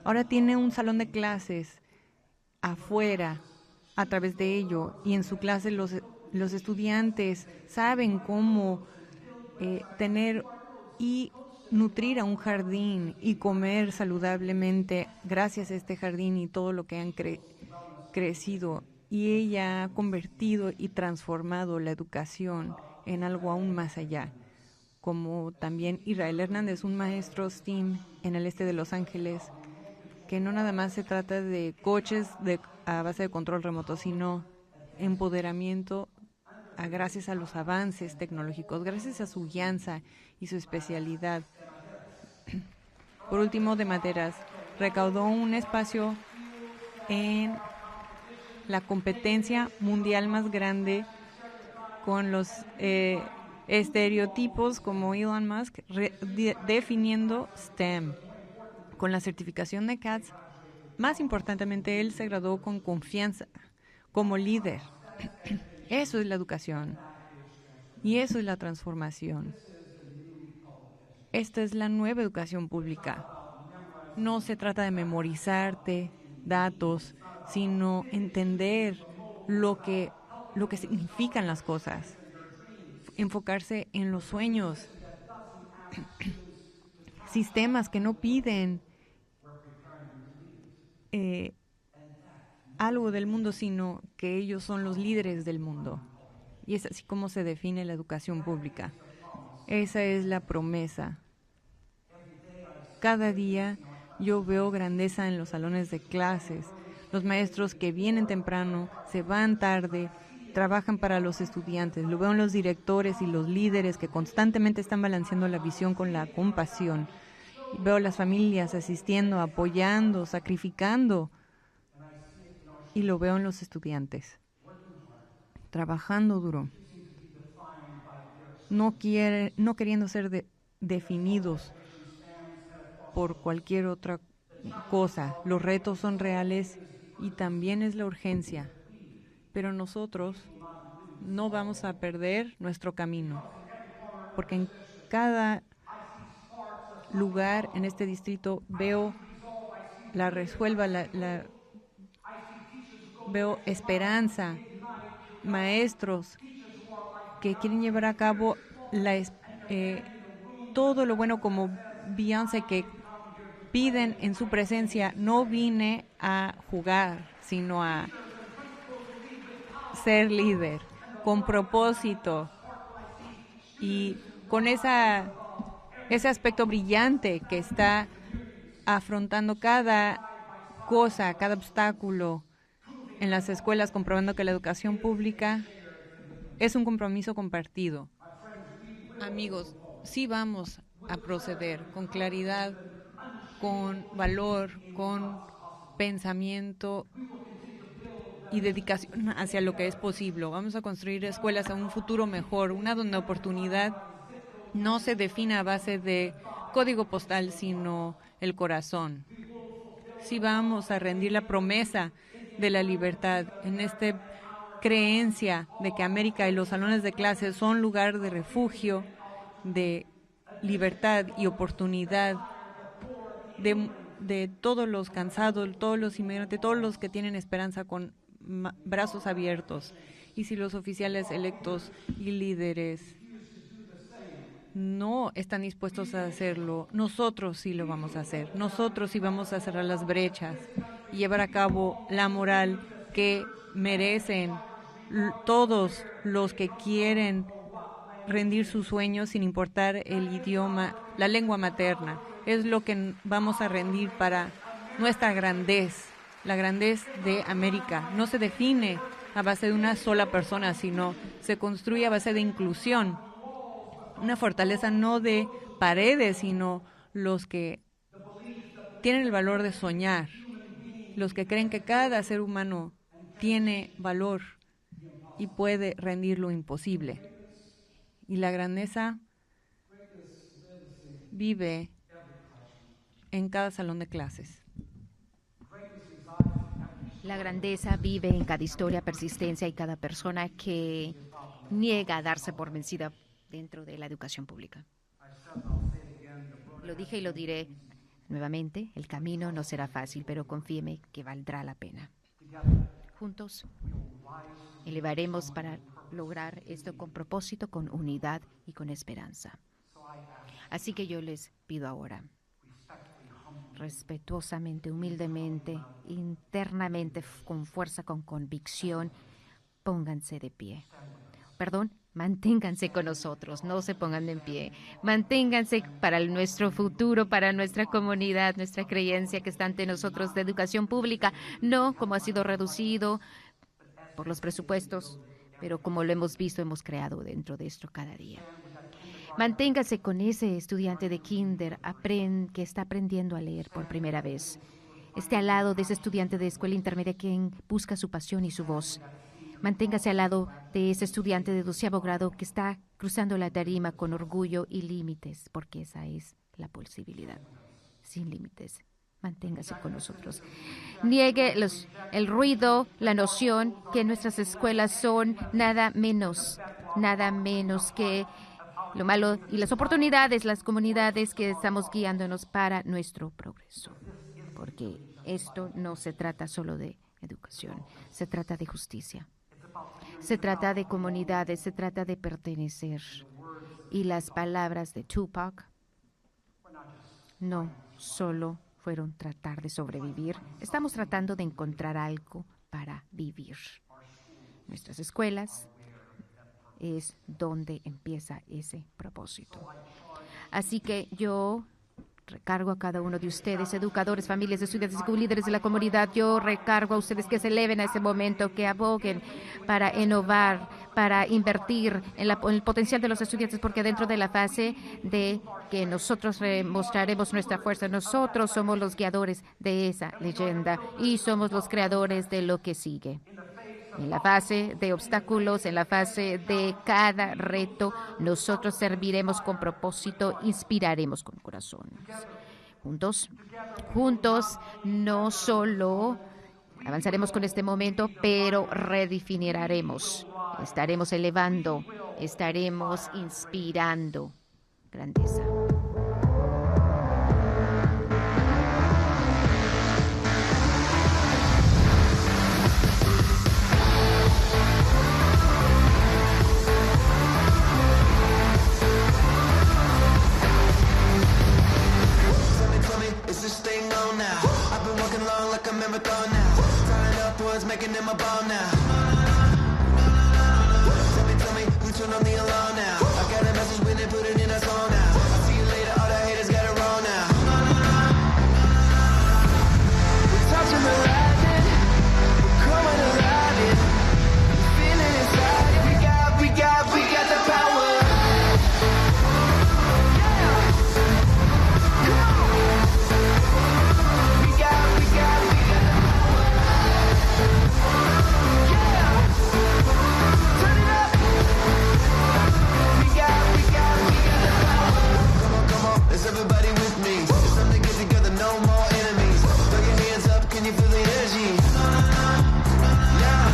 Ahora tiene un salón de clases afuera a través de ello, y en su clase los estudiantes saben cómo tener y nutrir a un jardín y comer saludablemente gracias a este jardín y todo lo que han crecido. Y ella ha convertido y transformado la educación en algo aún más allá. Como también Israel Hernández, un maestro STEAM en el este de Los Ángeles, que no nada más se trata de coches a base de control remoto, sino empoderamiento gracias a los avances tecnológicos, gracias a su guianza y su especialidad. Por último, de Materas recaudó un espacio en la competencia mundial más grande con los estereotipos como Elon Musk, definiendo STEM. Con la certificación de CATS, más importantemente, él se graduó con confianza como líder. Eso es la educación y eso es la transformación. Esta es la nueva educación pública. No se trata de memorizarte datos, sino entender lo que significan las cosas. Enfocarse en los sueños. Sistemas que no piden algo del mundo, sino que ellos son los líderes del mundo. Y es así como se define la educación pública. Esa es la promesa. Cada día yo veo grandeza en los salones de clases. Los maestros que vienen temprano, se van tarde, trabajan para los estudiantes. Lo veo en los directores y los líderes que constantemente están balanceando la visión con la compasión. Veo las familias asistiendo, apoyando, sacrificando. Y lo veo en los estudiantes, trabajando duro, no queriendo ser definidos por cualquier otra cosa. Los retos son reales y también es la urgencia, pero nosotros no vamos a perder nuestro camino, porque en cada lugar en este distrito veo veo esperanza, maestros que quieren llevar a cabo todo lo bueno, como Beyoncé, que piden en su presencia: no vine a jugar, sino a ser líder, con propósito y con ese aspecto brillante que está afrontando cada cosa, cada obstáculo en las escuelas, comprobando que la educación pública es un compromiso compartido. Amigos, sí vamos a proceder con claridad, con valor, con pensamiento y dedicación hacia lo que es posible. Vamos a construir escuelas a un futuro mejor, una donde la oportunidad no se define a base de código postal, sino el corazón. Sí vamos a rendir la promesa de la libertad en esta creencia de que América y los salones de clase son lugar de refugio, de libertad y oportunidad de todos los cansados, todos los inmigrantes, todos los que tienen esperanza, con brazos abiertos. Y si los oficiales electos y líderes no están dispuestos a hacerlo, nosotros sí lo vamos a hacer. Nosotros sí vamos a cerrar las brechas y llevar a cabo la moral que merecen todos los que quieren rendir sus sueños sin importar el idioma, la lengua materna. Es lo que vamos a rendir para nuestra grandez. La grandez de América no se define a base de una sola persona, sino se construye a base de inclusión. Una fortaleza no de paredes, sino los que tienen el valor de soñar, los que creen que cada ser humano tiene valor y puede rendir lo imposible. Y la grandeza vive en cada salón de clases. La grandeza vive en cada historia, persistencia y cada persona que niega a darse por vencida dentro de la educación pública. Lo dije y lo diré nuevamente: el camino no será fácil, pero confíeme que valdrá la pena. Juntos elevaremos para lograr esto con propósito, con unidad y con esperanza. Así que yo les pido ahora, respetuosamente, humildemente, internamente, con fuerza, con convicción, pónganse de pie. Manténganse con nosotros, no se pongan en pie. Manténganse para nuestro futuro, para nuestra comunidad, nuestra creencia que está ante nosotros de educación pública, no como ha sido reducido por los presupuestos, pero como lo hemos visto, hemos creado dentro de esto cada día. Manténgase con ese estudiante de kinder que está aprendiendo a leer por primera vez. Esté al lado de ese estudiante de escuela intermedia quien busca su pasión y su voz. Manténgase al lado de ese estudiante de 12º grado que está cruzando la tarima con orgullo y límites, porque esa es la posibilidad, sin límites. Manténgase con nosotros. Niegue el ruido, la noción que nuestras escuelas son nada menos que lo malo y las oportunidades, las comunidades que estamos guiándonos para nuestro progreso. Porque esto no se trata solo de educación, se trata de justicia. Se trata de comunidades, se trata de pertenecer. Y las palabras de Tupac no solo fueron tratar de sobrevivir, estamos tratando de encontrar algo para vivir. Nuestras escuelas es donde empieza ese propósito. Así que yo recargo a cada uno de ustedes, educadores, familias, estudiantes y líderes de la comunidad. Yo recargo a ustedes que se eleven a ese momento, que aboguen para innovar, para invertir en el potencial de los estudiantes, porque dentro de la fase de que nosotros mostraremos nuestra fuerza, nosotros somos los guiadores de esa leyenda y somos los creadores de lo que sigue. En la fase de obstáculos, en la fase de cada reto, nosotros serviremos con propósito, inspiraremos con corazones. Juntos, no solo avanzaremos con este momento, pero redefiniremos. Estaremos elevando, estaremos inspirando grandeza. Making them a ball now. Tell me, who's turn on the alarm now? I got a message when they put it in a song now. I'll see you later, all the haters got it wrong now. We're touching the lightning, we're coming alive, we're feeling inside. We got the power. Is everybody with me? It's time to get together, no more enemies. Throw your hands up, can you feel the energy? Yeah,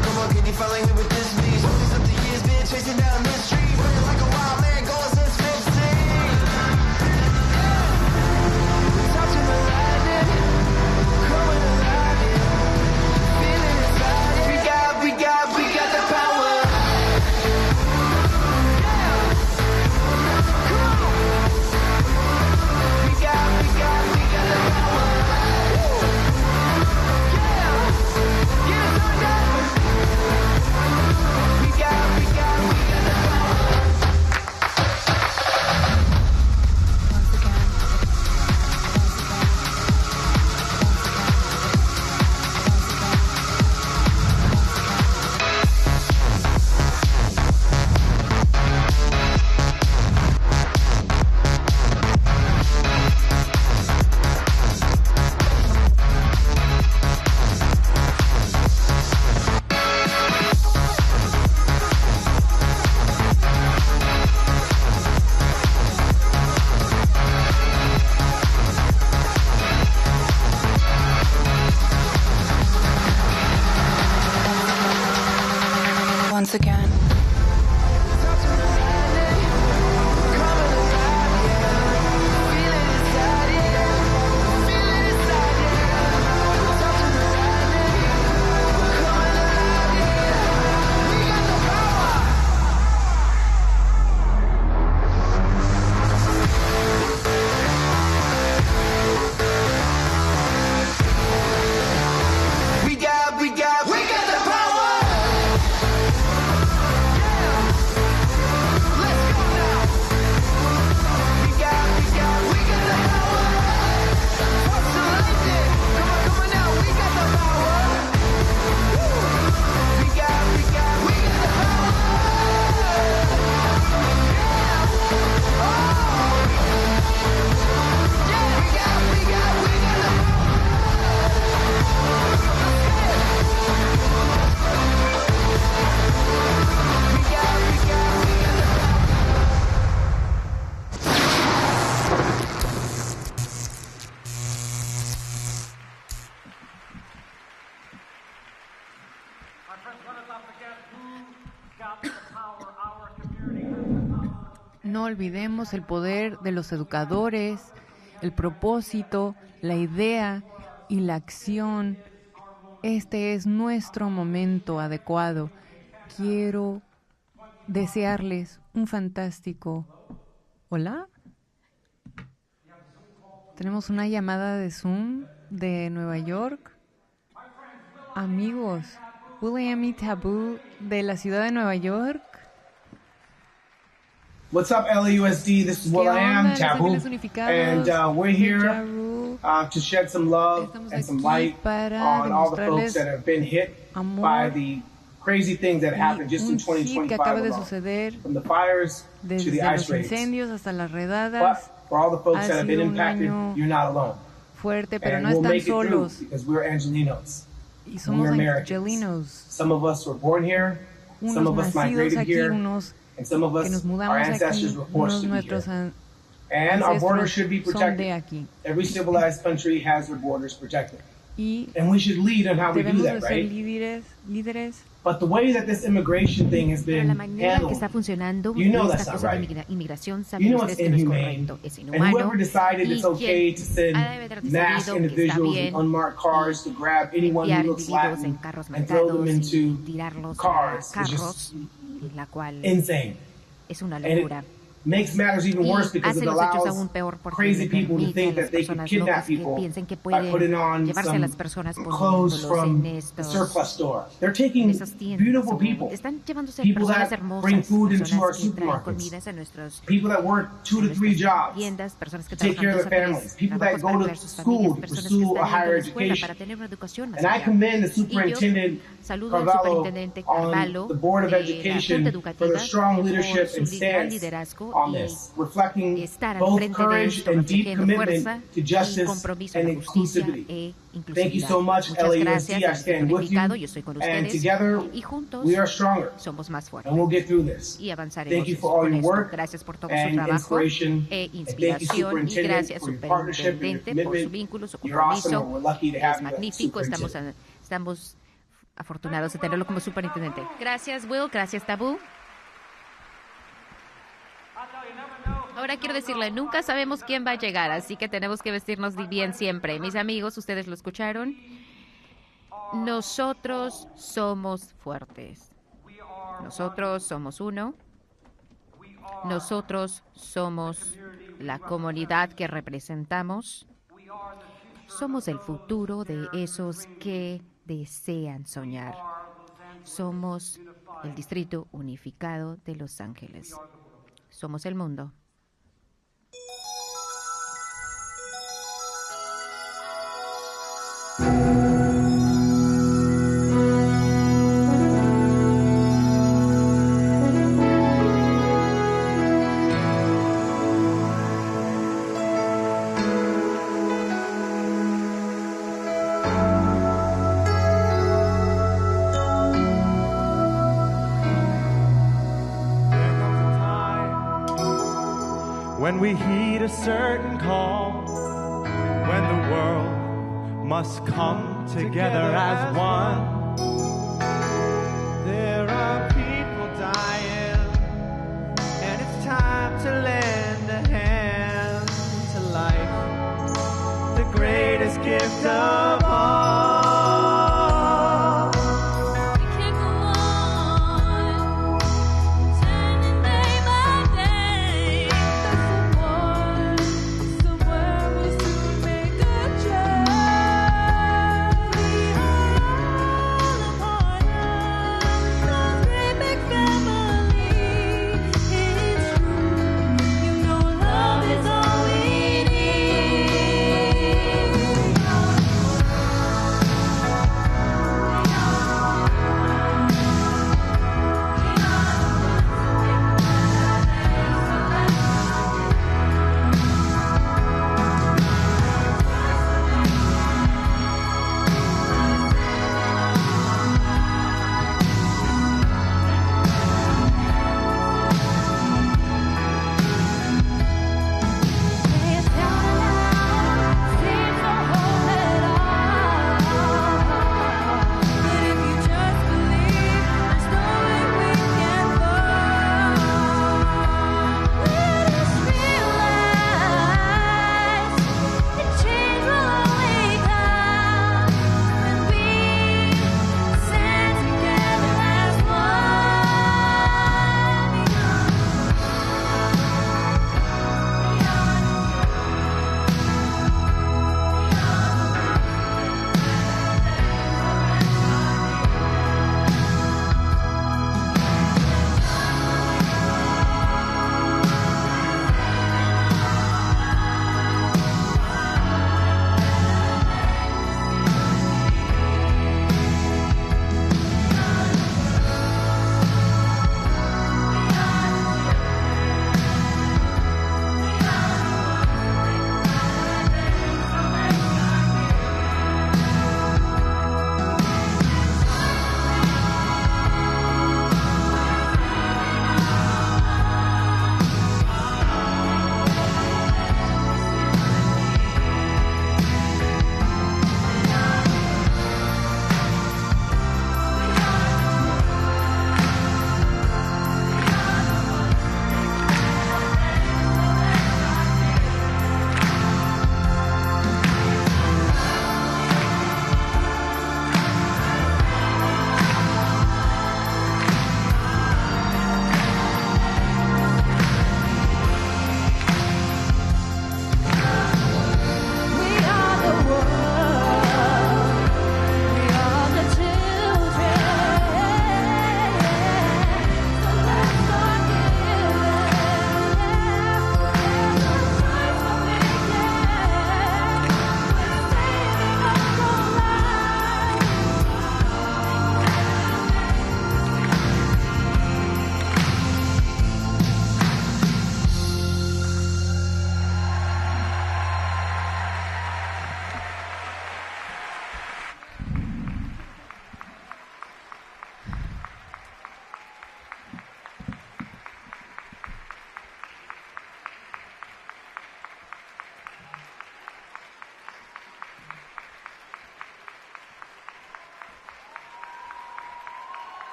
come on, can you finally hear what this means? 20-something years been chasing down mystery, running like a wild man, going since 15. We're touching the lightning, coming alive, feeling inside. We got the power. Once again. We got the power. No olvidemos el poder de los educadores, el propósito, la idea y la acción. Este es nuestro momento adecuado. Quiero desearles un fantástico... ¿Hola? Tenemos una llamada de Zoom de Nueva York. Amigos, William y Taboo de la ciudad de Nueva York. What's up, LAUSD? This is Will I Am, Taboo, and we're here to shed some love and some light on all the folks that have been hit by the crazy things that happened just in 2025 alone. From the fires to the ice raids. But for all the folks that have been impacted, you're not alone. And we'll make it through because we're Angelinos. We're Americans. Some of us were born here, some of us migrated here, and some of us, our ancestors were forced to be here. And our borders should be protected. Every civilized country has their borders protected. And we should lead on how we do that, right? But the way that this immigration thing has been handled, you know that's not right. You know it's inhumane. And whoever decided it's okay to send mass individuals in unmarked cars to grab anyone who looks Latin and throw them into cars is just insane. And makes matters even worse because it allows crazy people to think that they can kidnap people by putting on some clothes from the surplus store. They're taking beautiful people, people that bring food into our supermarkets, people that work 2 to 3 jobs to take care of their families, people that go to school to pursue a higher education. And I commend the Superintendent Carvalho on the Board of Education for their strong leadership and stance on this, reflecting both courage and deep commitment to justice and inclusivity. Thank you so much, LAUSD. I stand with you, and together we are stronger, and we'll get through this. Thank you for all your work and inspiration, and thank you, Superintendent, for your partnership and your commitment. You're awesome, and we're lucky to have you as Superintendent. Estamos afortunados de tenerlo como superintendente. Gracias, Will. Gracias, Tabú. Ahora quiero decirle, nunca sabemos quién va a llegar, así que tenemos que vestirnos bien siempre. Mis amigos, ustedes lo escucharon. Nosotros somos fuertes. Nosotros somos uno. Nosotros somos la comunidad que representamos. Somos el futuro de esos que desean soñar. Somos el Distrito Unificado de Los Ángeles. Somos el mundo. When we heed a certain call, when the world must come together as one. There are people dying, and it's time to lend a hand to life, the greatest gift of all.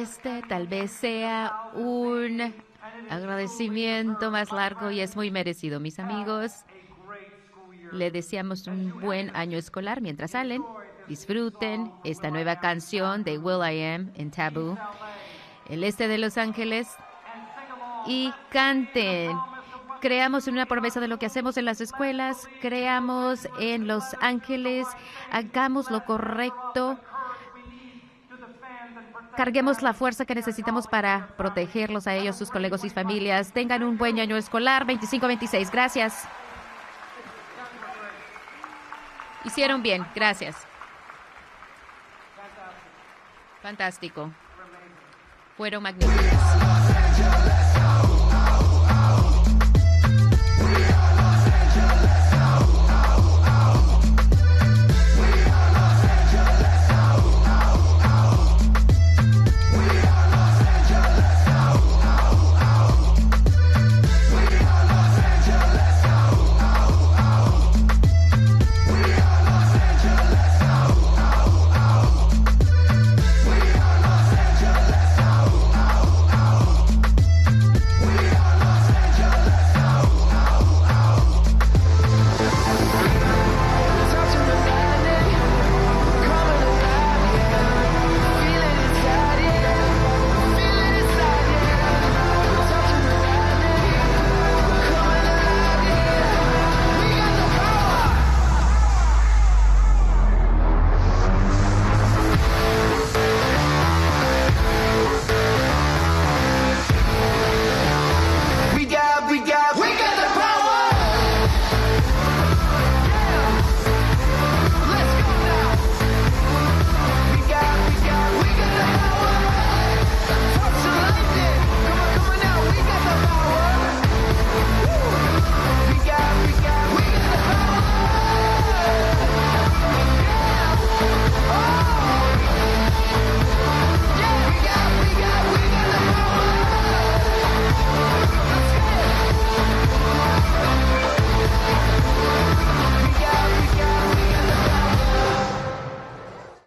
Este tal vez sea un agradecimiento más largo y es muy merecido, mis amigos. Le deseamos un buen año escolar mientras salen. Disfruten esta nueva canción de will.i.am en Taboo, el este de Los Ángeles, y canten. Creamos en una promesa de lo que hacemos en las escuelas, creamos en Los Ángeles, hagamos lo correcto, carguemos la fuerza que necesitamos para protegerlos a ellos, sus colegas y familias. Tengan un buen año escolar 25-26. Gracias. Hicieron bien, gracias. Fantástico. Fueron magníficos.